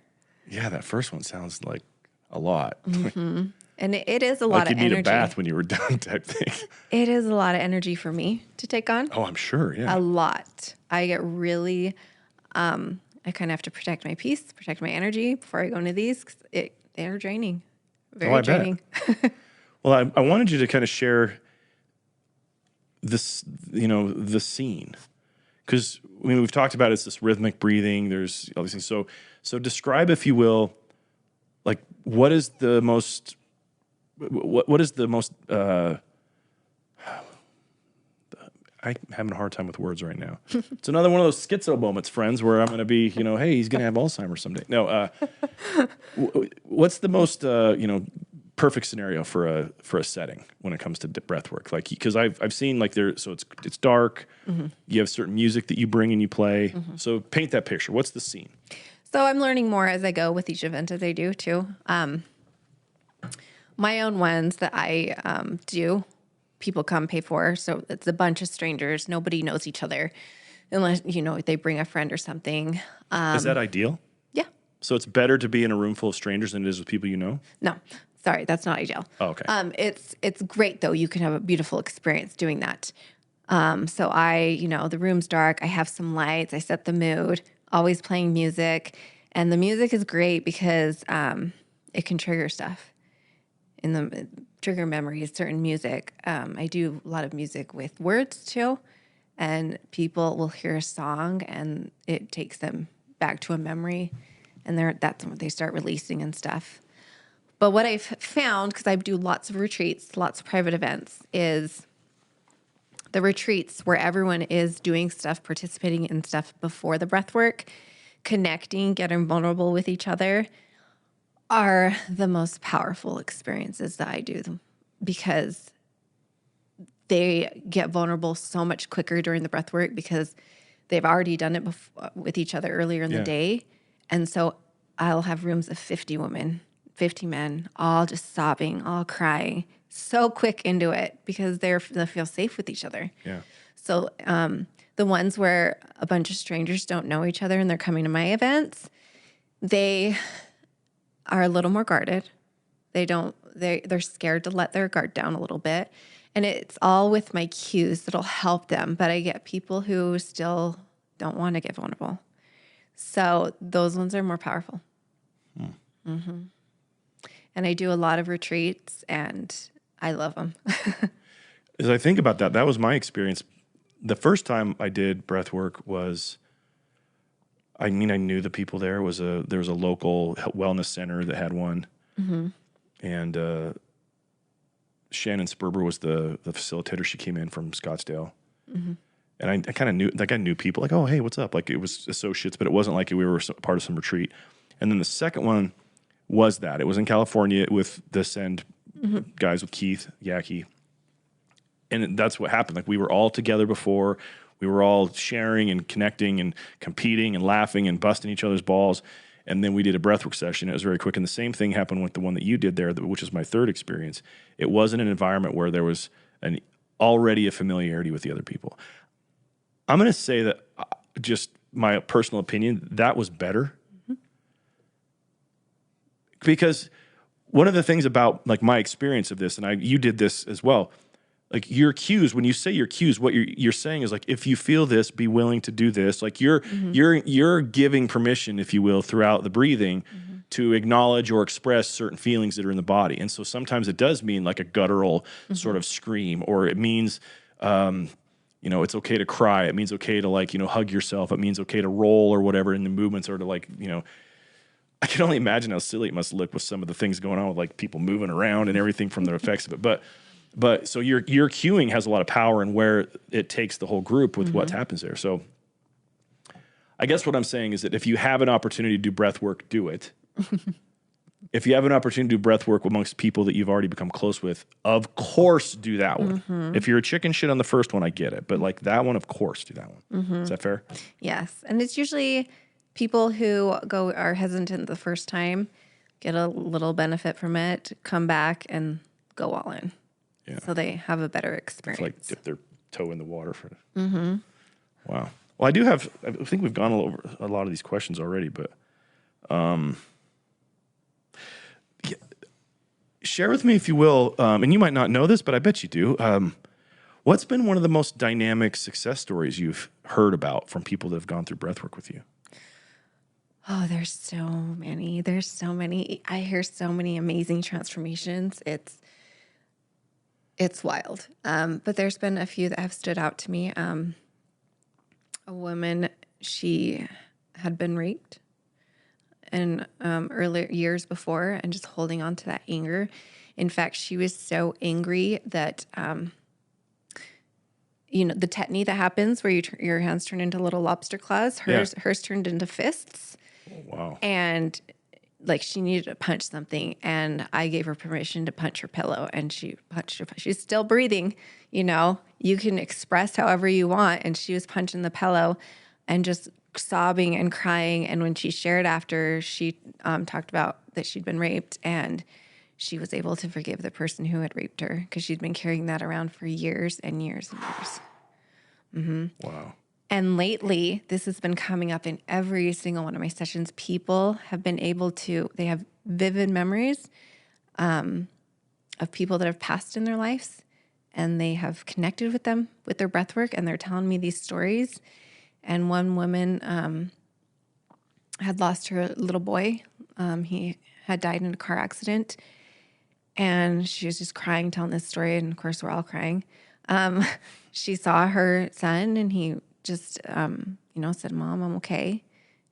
Yeah, that first one sounds like a lot. Mm-hmm. And it is a lot of energy. Like you need a bath when you were done type thing. It is a lot of energy for me to take on. Oh, I'm sure, yeah. A lot. I get really, I kind of have to protect my peace, protect my energy before I go into these, because they're draining. Very draining. Well, I wanted you to kind of share this, the scene. Because, we've talked about it's this rhythmic breathing. There's all these things. So describe, if you will, like, what is the most... I'm having a hard time with words right now. It's another one of those schizo moments, friends, where I'm going to be, hey, he's going to have Alzheimer's someday. No, what's the most, perfect scenario for a setting when it comes to breath work? Like, because I've seen like it's dark. Mm-hmm. You have certain music that you bring and you play. Mm-hmm. So paint that picture. What's the scene? So I'm learning more as I go with each event as I do too. My own ones that I do, people come pay for. So it's a bunch of strangers. Nobody knows each other unless, they bring a friend or something. Is that ideal? Yeah. So it's better to be in a room full of strangers than it is with people you know? No, sorry, that's not ideal. Oh, okay. It's great though. You can have a beautiful experience doing that. So the room's dark. I have some lights. I set the mood, always playing music. And the music is great because it can trigger stuff. Trigger memories, certain music. I do a lot of music with words too, and people will hear a song and it takes them back to a memory, and that's when they start releasing and stuff. But what I've found, because I do lots of retreats, lots of private events, is the retreats where everyone is doing stuff, participating in stuff before the breath work, connecting, getting vulnerable with each other, are the most powerful experiences that I do, because they get vulnerable so much quicker during the breath work because they've already done it with each other earlier in the day. And so I'll have rooms of 50 women, 50 men, all just sobbing, all crying, so quick into it because they feel safe with each other. Yeah. So the ones where a bunch of strangers don't know each other and they're coming to my events, they are a little more guarded. They're scared to let their guard down a little bit. And it's all with my cues that'll help them. But I get people who still don't want to get vulnerable. So those ones are more powerful. Mm-hmm. And I do a lot of retreats, and I love them. As I think about that, that was my experience. The first time I did breath work was, I knew the people there. There was a local wellness center that had one. Mm-hmm. And Shannon Sperber was the facilitator. She came in from Scottsdale. Mm-hmm. And I kind of knew, like I knew people, like, oh, hey, what's up? Like it was associates, but it wasn't like we were part of some retreat. And then the second one was that. It was in California with the Send guys, with Keith Yackey. And that's what happened. Like we were all together before. We were all sharing and connecting and competing and laughing and busting each other's balls. And then we did a breathwork session. It was very quick. And the same thing happened with the one that you did there, which is my third experience. It wasn't an environment where there was already a familiarity with the other people. I'm going to say that, just my personal opinion, that was better. Mm-hmm. Because one of the things about like my experience of this, and you did this as well, like your cues, when you say your cues, what you're saying is like, if you feel this, be willing to do this. Like you're giving permission, if you will, throughout the breathing to acknowledge or express certain feelings that are in the body. And so sometimes it does mean like a guttural sort of scream, or it means, it's okay to cry. It means okay to like, hug yourself. It means okay to roll or whatever in the movements, or to like, I can only imagine how silly it must look with some of the things going on with like people moving around and everything from the effects of it. But so your cueing has a lot of power in where it takes the whole group with what happens there. So I guess what I'm saying is that if you have an opportunity to do breath work, do it. If you have an opportunity to do breath work amongst people that you've already become close with, of course do that one. If you're a chicken shit on the first one, I get it. But like that one, of course do that one. Is that fair? Yes. And it's usually people who are hesitant the first time, get a little benefit from it, come back and go all in. Yeah. So they have a better experience. It's like dip their toe in the water for it. Wow. Well, I think we've gone over a lot of these questions already, but share with me, if you will, and you might not know this, but I bet you do. What's been one of the most dynamic success stories you've heard about from people that have gone through breathwork with you? Oh, there's so many. I hear so many amazing transformations. It's wild. But there's been a few that have stood out to me. A woman, she had been raped in earlier years before, and just holding on to that anger. In fact, she was so angry that, the tetany that happens where your hands turn into little lobster claws, hers turned into fists. Oh, wow. And like she needed to punch something, and I gave her permission to punch her pillow, and she punched her. She's still breathing, you can express however you want. And she was punching the pillow and just sobbing and crying. And when she shared after, she talked about that she'd been raped, and she was able to forgive the person who had raped her because she'd been carrying that around for years and years and years. Wow. And lately, this has been coming up in every single one of my sessions. People have been able they have vivid memories of people that have passed in their lives, and they have connected with them with their breath work, and they're telling me these stories. And one woman had lost her little boy. He had died in a car accident, and she was just crying, telling this story. And of course, we're all crying. She saw her son, and he just, said, "Mom, I'm okay."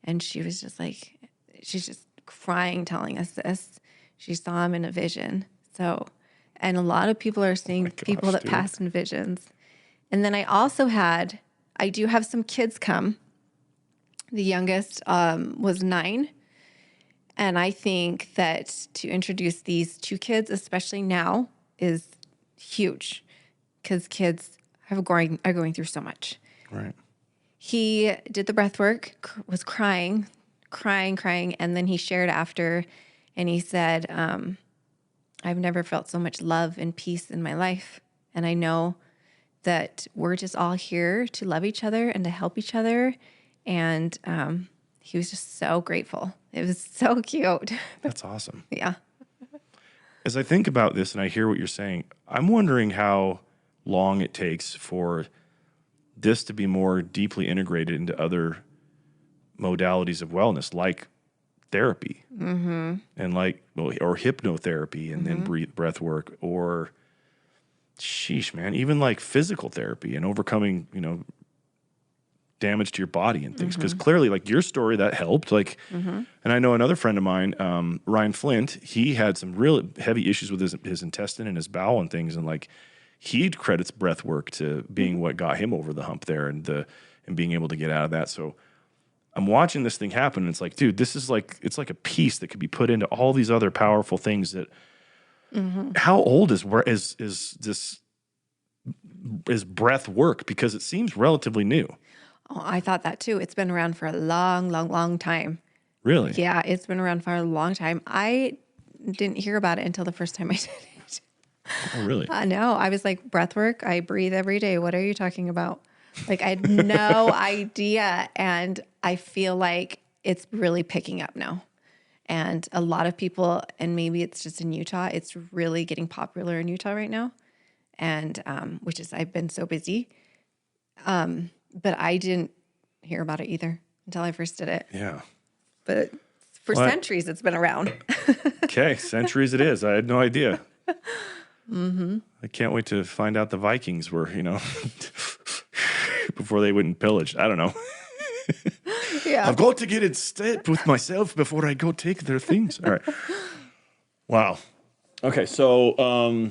And she was just like, she's just crying, telling us this. She saw him in a vision. So, and a lot of people are seeing people that passed in visions. And then I do have some kids come. The youngest was 9. And I think that to introduce these 2 kids, especially now, is huge, because kids are going through so much. Right. He did the breath work, was crying, and then he shared after, and he said, I've never felt so much love and peace in my life. And I know that we're just all here to love each other and to help each other. And he was just so grateful. It was so cute. That's awesome. Yeah. As I think about this and I hear what you're saying, I'm wondering how long it takes for this to be more deeply integrated into other modalities of wellness, like therapy and like, or hypnotherapy and then breath work, or sheesh, man, even like physical therapy and overcoming, damage to your body and things. Because clearly, like your story, that helped. Like, and I know another friend of mine, Ryan Flint, he had some real heavy issues with his intestine and his bowel and things. And like, he credits breath work to being what got him over the hump there and being able to get out of that. So I'm watching this thing happen, and it's like, dude, this is like, it's like a piece that could be put into all these other powerful things that, how old is breath work? Because it seems relatively new. Oh, I thought that too. It's been around for a long, long, long time. Really? Yeah, it's been around for a long time. I didn't hear about it until the first time I did it. Oh, really? No, I was like, breath work, I breathe every day. What are you talking about? Like, I had no idea. And I feel like it's really picking up now. And a lot of people, and maybe it's just in Utah, it's really getting popular in Utah right now. And which is, I've been so busy. But I didn't hear about it either until I first did it. Yeah. But for centuries, it's been around. Okay, centuries it is. I had no idea. I can't wait to find out the Vikings were, before they went and pillaged. I don't know. Yeah. I've got to get in step with myself before I go take their things. All right. Wow. Okay, so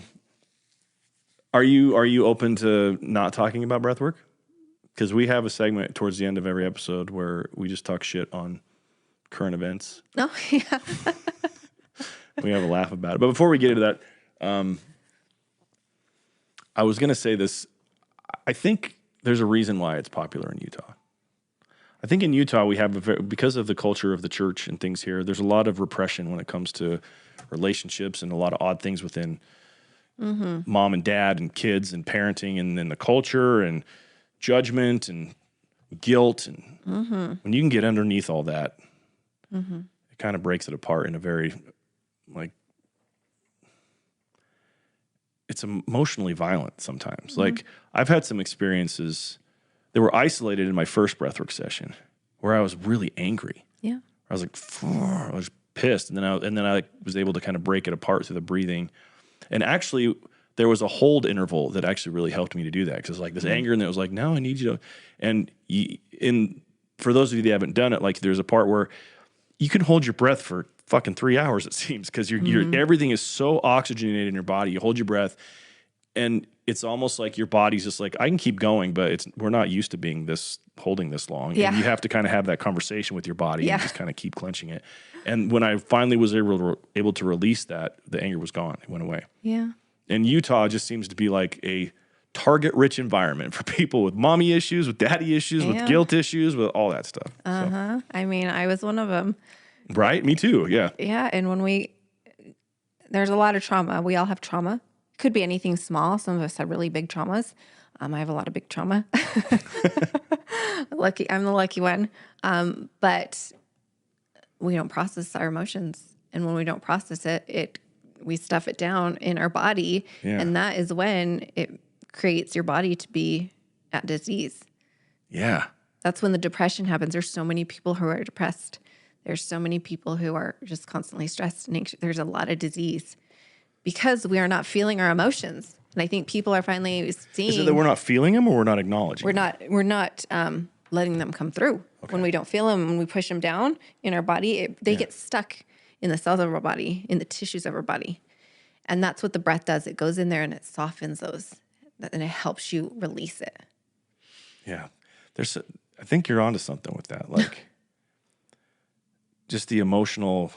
are you open to not talking about breath work? Because we have a segment towards the end of every episode where we just talk shit on current events. Oh, yeah. We have a laugh about it. But before we get into that, I was going to say this. I think there's a reason why it's popular in Utah. I think in Utah we have, because of the culture of the church and things here, there's a lot of repression when it comes to relationships and a lot of odd things within mom and dad and kids and parenting and then the culture and judgment and guilt. And when you can get underneath all that, it kind of breaks it apart in a very, like, it's emotionally violent sometimes. Like, I've had some experiences that were isolated in my first breathwork session where I was really angry. Yeah. I was like, I was pissed. And then I was able to kind of break it apart through the breathing. And actually, there was a hold interval that actually really helped me to do that. Because like this anger, and it was like, no, I need you to. And for those of you that haven't done it, like there's a part where you can hold your breath for fucking 3 hours, it seems, because you're everything is so oxygenated in your body. You hold your breath, and it's almost like your body's just like, I can keep going, but we're not used to being holding this long. Yeah. And you have to kind of have that conversation with your body and just kind of keep clenching it. And when I finally was able to release that, the anger was gone. It went away. Yeah. And Utah just seems to be like a target-rich environment for people with mommy issues, with daddy issues, with guilt issues, with all that stuff. So. I mean, I was one of them. Right? Me too. Yeah. Yeah. And there's a lot of trauma. We all have trauma. Could be anything small. Some of us have really big traumas. I have a lot of big trauma. I'm the lucky one. But we don't process our emotions. And when we don't process it, we stuff it down in our body. Yeah. And that is when it creates your body to be at disease. Yeah. That's when the depression happens. There's so many people who are depressed. There's so many people who are just constantly stressed and anxious. There's a lot of disease because we are not feeling our emotions. And I think people are finally seeing. Is it that we're not feeling them, or we're not acknowledging them? We're not letting them come through. Okay. When we don't feel them, when we push them down in our body, they get stuck in the cells of our body, in the tissues of our body. And that's what the breath does. It goes in there and it softens those, and it helps you release it. Yeah. I think you're onto something with that. Like, just the emotional.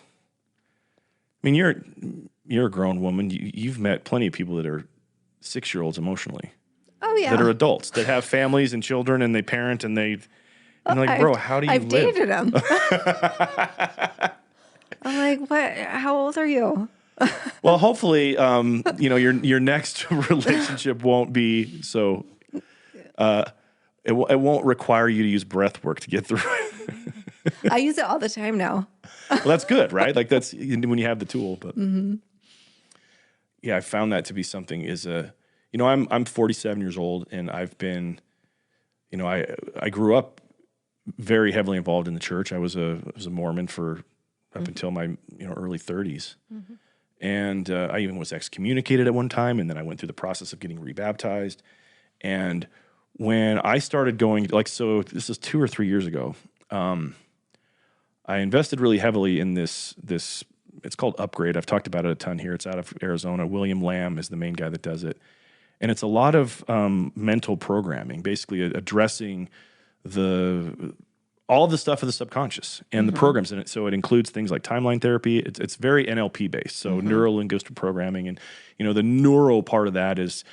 I mean, you're a grown woman. You've met plenty of people that are 6-year-olds emotionally. Oh yeah. That are adults that have families and children, and they parent, and they. And like, bro, how do you live? I've dated them. I'm like, what? How old are you? Well, hopefully, your next relationship won't be so. It won't require you to use breath work to get through it. I use it all the time now. Well, that's good, right? Like that's when you have the tool. But yeah, I found that to be something. I'm 47 years old, and I've been, I grew up very heavily involved in the church. I was a Mormon for up until my early 30s. And I even was excommunicated at one time, and then I went through the process of getting rebaptized. And when I started going, so this is 2 or 3 years ago, I invested really heavily in this. It's called Upgrade. I've talked about it a ton here. It's out of Arizona. William Lamb is the main guy that does it. And it's a lot of mental programming, basically addressing all of the stuff of the subconscious and the programs in it. So it includes things like timeline therapy. It's very NLP based. So neuro-linguistic programming, and the neuro part of that is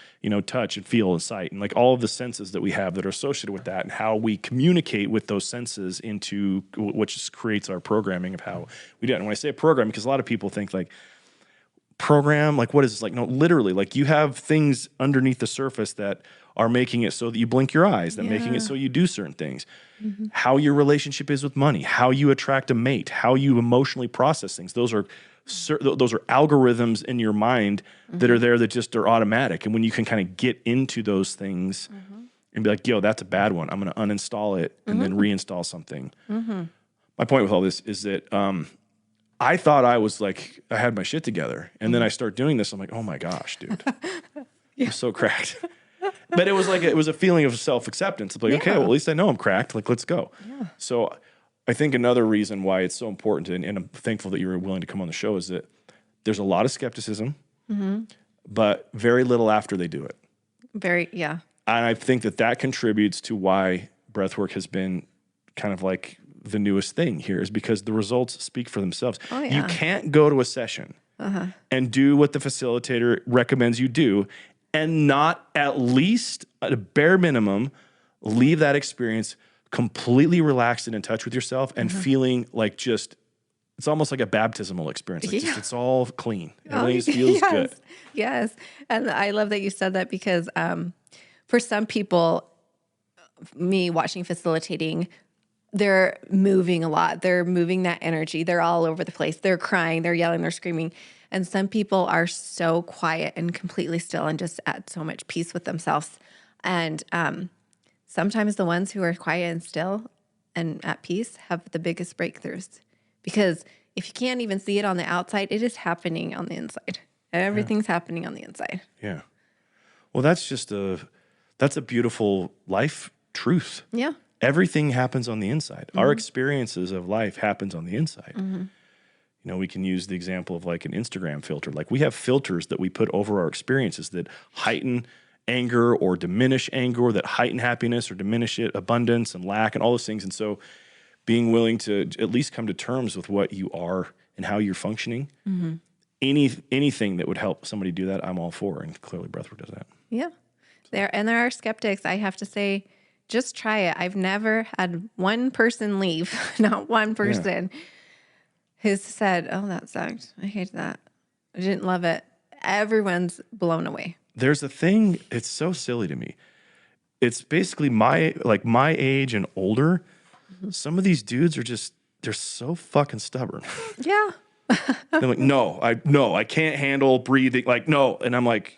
touch and feel and sight, and like all of the senses that we have that are associated with that, and how we communicate with those senses into which creates our programming of how we do it. And when I say program, because a lot of people think like program, like what is this? Like, no, literally, like you have things underneath the surface that are making it so that you blink your eyes, that making it so you do certain things. How your relationship is with money, how you attract a mate, how you emotionally process things. Those are algorithms in your mind that are there that just are automatic. And when you can kind of get into those things and be like, yo, that's a bad one, I'm going to uninstall it and then reinstall something. My point with all this is that I thought I was like, I had my shit together. And then I start doing this. I'm like, oh my gosh, dude, I'm so cracked. But it was a feeling of self-acceptance. It's like, okay, well, at least I know I'm cracked. Like, let's go. So I think another reason why it's so important, and I'm thankful that you were willing to come on the show, is that there's a lot of skepticism, but very little after they do it. And I think that contributes to why breathwork has been kind of like the newest thing here, is because the results speak for themselves. You can't go to a session and do what the facilitator recommends you do and not at least at a bare minimum leave that experience completely relaxed and in touch with yourself and feeling like it's almost like a baptismal experience. Like it's all clean. Everything just feels good. Yes. And I love that you said that, because for some people, me watching facilitating, they're moving a lot. They're moving that energy. They're all over the place. They're crying, they're yelling, they're screaming. And some people are so quiet and completely still and just at so much peace with themselves. And sometimes the ones who are quiet and still and at peace have the biggest breakthroughs, because if you can't even see it on the outside, it is happening on the inside. Everything's happening on the inside. Yeah. Well, that's a beautiful life truth. Yeah. Everything happens on the inside. Our experiences of life happens on the inside. We can use the example of like an Instagram filter. Like we have filters that we put over our experiences that heighten anger or diminish anger, or that heighten happiness or diminish it, abundance and lack and all those things. And so being willing to at least come to terms with what you are and how you're functioning, anything that would help somebody do that, I'm all for. And clearly breathwork does that. Yeah. There are skeptics. I have to say, just try it. I've never had one person leave, not one person, who's said, oh, that sucked. I hate that. I didn't love it. Everyone's blown away. There's a thing, it's so silly to me. It's basically my age and older. Some of these dudes they're so fucking stubborn. Yeah. They're like, no, I can't handle breathing. Like, no. And I'm like,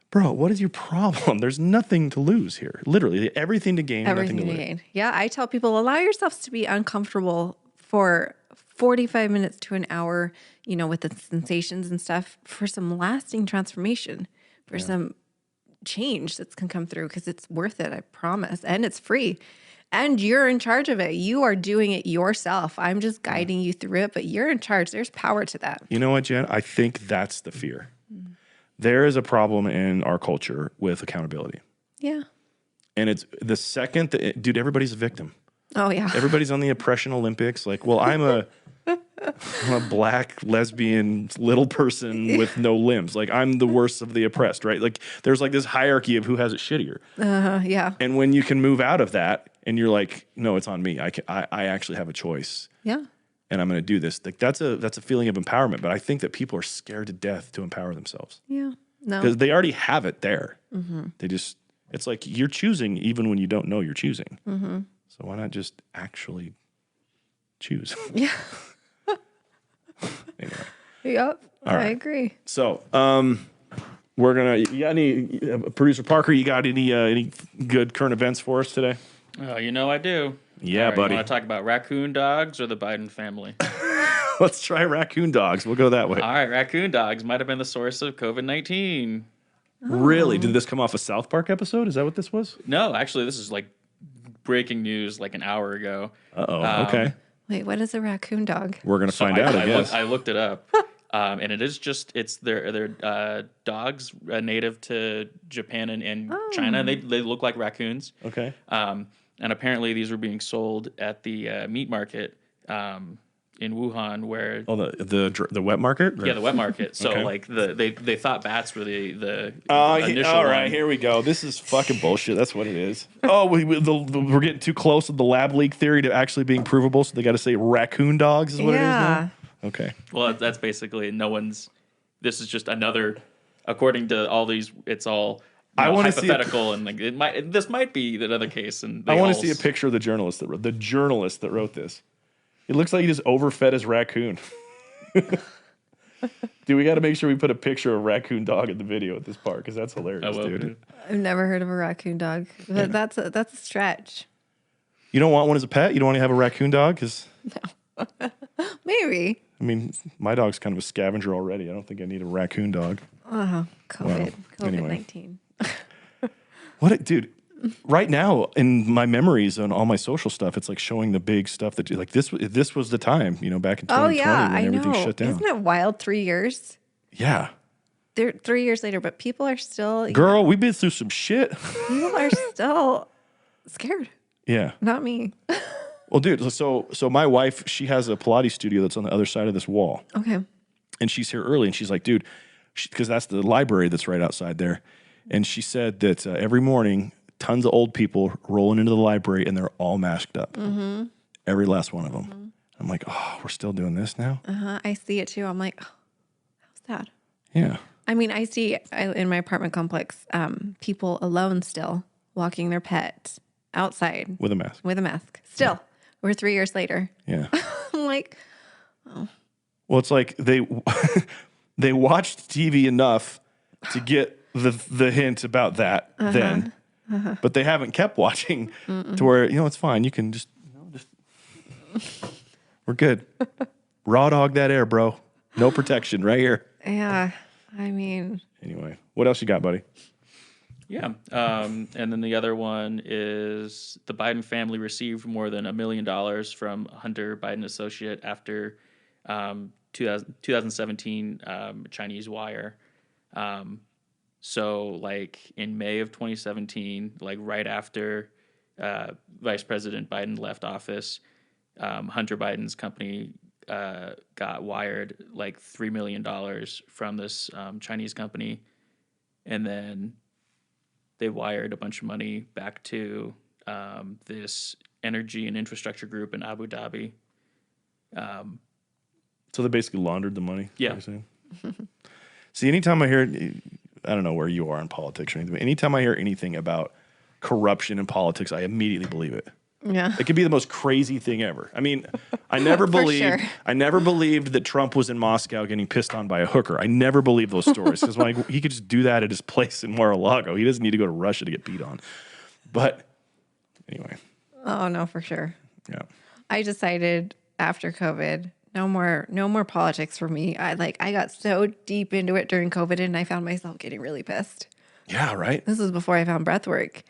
bro, what is your problem? There's nothing to lose here. Literally, everything to gain, nothing to lose. Yeah, I tell people, allow yourselves to be uncomfortable for 45 minutes to an hour, with the sensations and stuff, for some lasting transformation, for some change that's can come through, because it's worth it, I promise. And it's free. And you're in charge of it. You are doing it yourself. I'm just guiding you through it, but you're in charge. There's power to that. You know what, Jen? I think that's the fear. There is a problem in our culture with accountability. Yeah. And it's the second that, dude, everybody's a victim. Oh, yeah. Everybody's on the oppression Olympics. Like, well, I'm a black, lesbian, little person with no limbs. Like, I'm the worst of the oppressed, right? Like, there's like this hierarchy of who has it shittier. Yeah. And when you can move out of that and you're like, no, it's on me. I actually have a choice. Yeah. And I'm going to do this. Like, that's a feeling of empowerment. But I think that people are scared to death to empower themselves. Yeah. No. Because they already have it there. It's like you're choosing even when you don't know you're choosing. So why not just actually choose? Yeah. Anyway. Yep. All right. I agree. So we're gonna. You got any producer Parker? You got any good current events for us today? Oh, you know I do. Yeah, All right, buddy. You want to talk about raccoon dogs or the Biden family? Let's try raccoon dogs. We'll go that way. All right, raccoon dogs might have been the source of COVID-19. Really? Did this come off a South Park episode? Is that what this was? No, actually, this is like breaking news like an hour ago. Okay. Wait, what is a raccoon dog? We're gonna find out. I guess. I looked it up. And it is just they're dogs native to Japan and China. They look like raccoons. Okay. And apparently these were being sold at the meat market in Wuhan, where the wet market. yeah, the wet market. So Okay. like they thought bats were the initial all right, one. here we go. This is fucking bullshit. That's what it is. Oh, we're getting too close with the lab leak theory to actually being provable. So they got to say raccoon dogs is what it is now. Okay. Well, that's basically this is just another, according to all these, it's all I want to see hypothetical and like this might be another case. And I want to see a picture of the journalist that wrote this. It looks like he just overfed his raccoon. Dude, we got to make sure we put a picture of a raccoon dog in the video at this part because that's hilarious, dude. I've never heard of a raccoon dog, but that's a stretch. You don't want one as a pet? You don't want to have a raccoon dog? Because Maybe. I mean, my dog's kind of a scavenger already. I don't think I need a raccoon dog. COVID. Anyway. COVID-19. Dude? Right now, in my memories on all my social stuff, it's like showing the big stuff that like this was the time, back in 2020 when everything shut down. Isn't it wild? 3 years. Yeah. They're 3 years later, but people are still. Girl, we've been through some shit. People are still scared. Yeah. Not me. Well, dude, so my wife, she has a Pilates studio that's on the other side of this wall. Okay. And she's here early, and she's like, dude, because that's the library that's right outside there. And she said that every morning, tons of old people rolling into the library, and they're all masked up. Mm-hmm. Every last one of them. Mm-hmm. I'm like, oh, we're still doing this now? I see it too. I'm like, oh, how sad. Yeah. I mean, I see in my apartment complex, people alone still walking their pet outside. With a mask. With a mask. Still. Yeah. We're 3 years later. Yeah. I'm like, oh. Well, it's like they watched TV enough to get the hint about that then. But they haven't kept watching to where, it's fine. You can just we're good. Raw dog that air, bro. No protection right here. Yeah. I mean. Anyway, what else you got, buddy? Yeah. And then the other one is the Biden family received more than $1 million from Hunter Biden associate after 2017 Chinese wire. So, like, in May of 2017, like, right after Vice President Biden left office, Hunter Biden's company got wired, like, $3 million from this Chinese company. And then they wired a bunch of money back to this energy and infrastructure group in Abu Dhabi. So they basically laundered the money? Yeah. See, anytime I hear... I don't know where you are in politics or anything, but anytime I hear anything about corruption in politics, I immediately believe it. Yeah. It could be the most crazy thing ever. I mean, I never believed that Trump was in Moscow getting pissed on by a hooker. I never believed those stories because like he could just do that at his place in Mar-a-Lago. He doesn't need to go to Russia to get beat on. But anyway. Oh no, for sure. Yeah. I decided after COVID, no more politics for me. I got so deep into it during COVID and I found myself getting really pissed. Yeah, right? This was before I found breath work.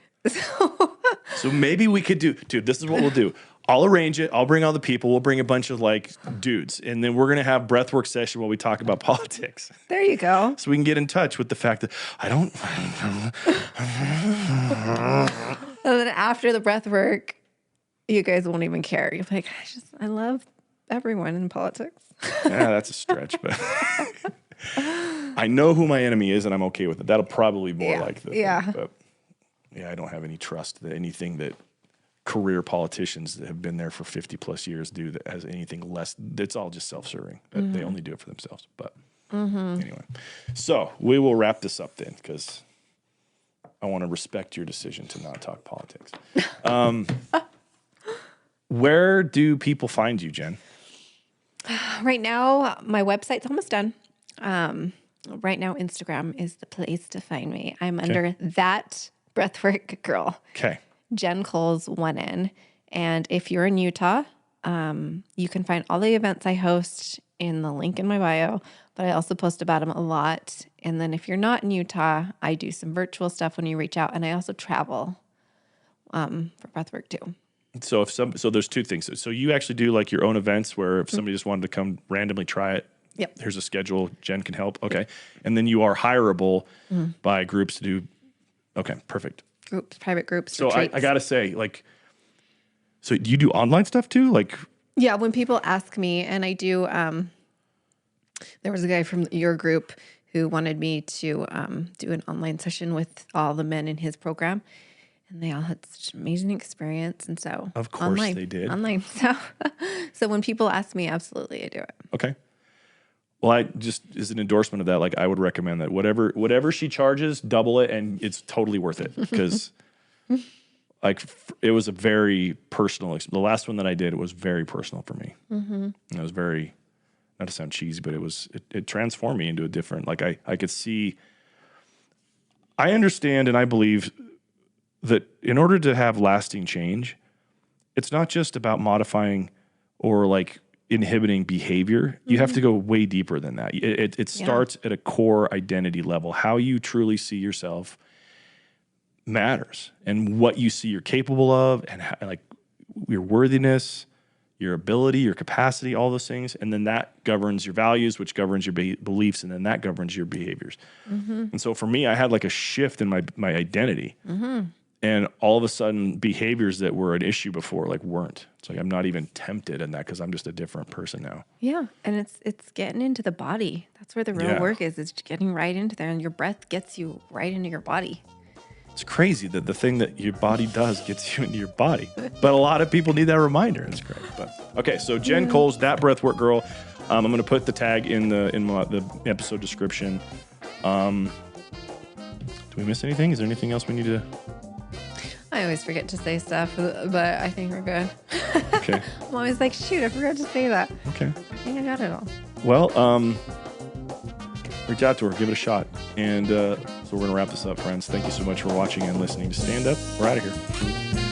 So maybe we could dude, this is what we'll do. I'll arrange it. I'll bring all the people. We'll bring a bunch of like dudes. And then we're going to have breathwork session while we talk about politics. There you go. So we can get in touch with the fact that And then after the breath work, you guys won't even care. You're like, I love everyone in politics. Yeah, that's a stretch, but I know who my enemy is and I'm okay with it. That'll probably be more like the thing, but yeah, I don't have any trust that anything that career politicians that have been there for 50 plus years do that has anything less. It's all just self-serving. They only do it for themselves. But anyway, so we will wrap this up then because I want to respect your decision to not talk politics. Where do people find you, Jen? Right now, my website's almost done. Right now, Instagram is the place to find me. I'm under that breathwork girl. Okay. Jen Cole's one in. And if you're in Utah, you can find all the events I host in the link in my bio, but I also post about them a lot. And then if you're not in Utah, I do some virtual stuff when you reach out, and I also travel for breathwork too. So so there's two things. So you actually do like your own events where if somebody just wanted to come randomly try it, Yep. here's a schedule, Jen can help. Okay. And then you are hireable by groups to do. Okay, perfect. Groups, private groups. So retreats. I got to say, like, so do you do online stuff too? Like, Yeah, when people ask me, and I do, there was a guy from your group who wanted me to do an online session with all the men in his program, and they all had such an amazing experience. And so, of course they did. Online. So when people ask me, absolutely, I do it. Okay. Well, I just as an endorsement of that, like I would recommend that whatever she charges, double it, and it's totally worth it because, like, it was a very personal. The last one that I did, it was very personal for me. And it was very, not to sound cheesy, but it transformed me into a different. Like I could see. I understand and I believe that in order to have lasting change, it's not just about modifying or like inhibiting behavior. You have to go way deeper than that. It starts at a core identity level. How you truly see yourself matters, and what you see you're capable of, and how, like your worthiness, your ability, your capacity, all those things. And then that governs your values, which governs your beliefs, and then that governs your behaviors. And so for me, I had like a shift in my identity. And all of a sudden, behaviors that were an issue before, like, weren't. It's like I'm not even tempted in that because I'm just a different person now. Yeah, and it's getting into the body. That's where the real work is. It's getting right into there, and your breath gets you right into your body. It's crazy that the thing that your body does gets you into your body. But a lot of people need that reminder. It's great. But okay, so Jen Cole's That Breathwork Girl. I'm going to put the tag in the episode description. Do we miss anything? Is there anything else we need to? I always forget to say stuff, but I think we're good. Okay. I'm always like, shoot, I forgot to say that. Okay. I think I got it all. Well, reach out to her, give it a shot. And so we're going to wrap this up, friends. Thank you so much for watching and listening to Stand Up. We're out of here.